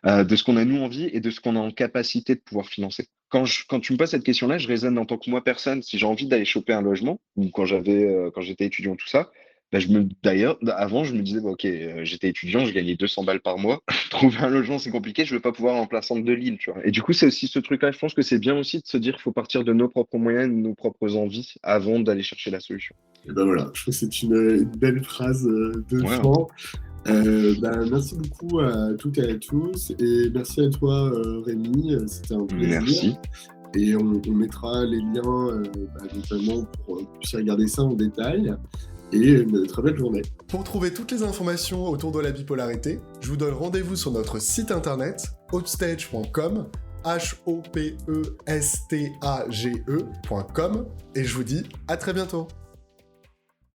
de ce qu'on a nous envie et de ce qu'on a en capacité de pouvoir financer. Quand tu me poses cette question-là, je raisonne en tant que moi personne. Si j'ai envie d'aller choper un logement, ou quand j'étais étudiant, tout ça, bah, d'ailleurs, avant, je me disais, bah, ok, j'étais étudiant, je gagnais 200 balles par mois. Trouver un logement, c'est compliqué, je ne vais pas pouvoir en plein centre de Lille, tu vois. Et du coup, c'est aussi ce truc-là. Je pense que c'est bien aussi de se dire qu'il faut partir de nos propres moyens, de nos propres envies, avant d'aller chercher la solution. Et ben voilà, je trouve que c'est une belle phrase de Ouais, fin. Bah, merci beaucoup à toutes et à tous, et merci à toi, Rémi, c'était un plaisir. merci. Et on mettra les liens, notamment pour que vous puissiez regarder ça en détail. Et une très belle journée. Pour trouver toutes les informations autour de la bipolarité, je vous donne rendez-vous sur notre site internet hopestage.com, HOPESTAGE.com, et je vous dis à très bientôt.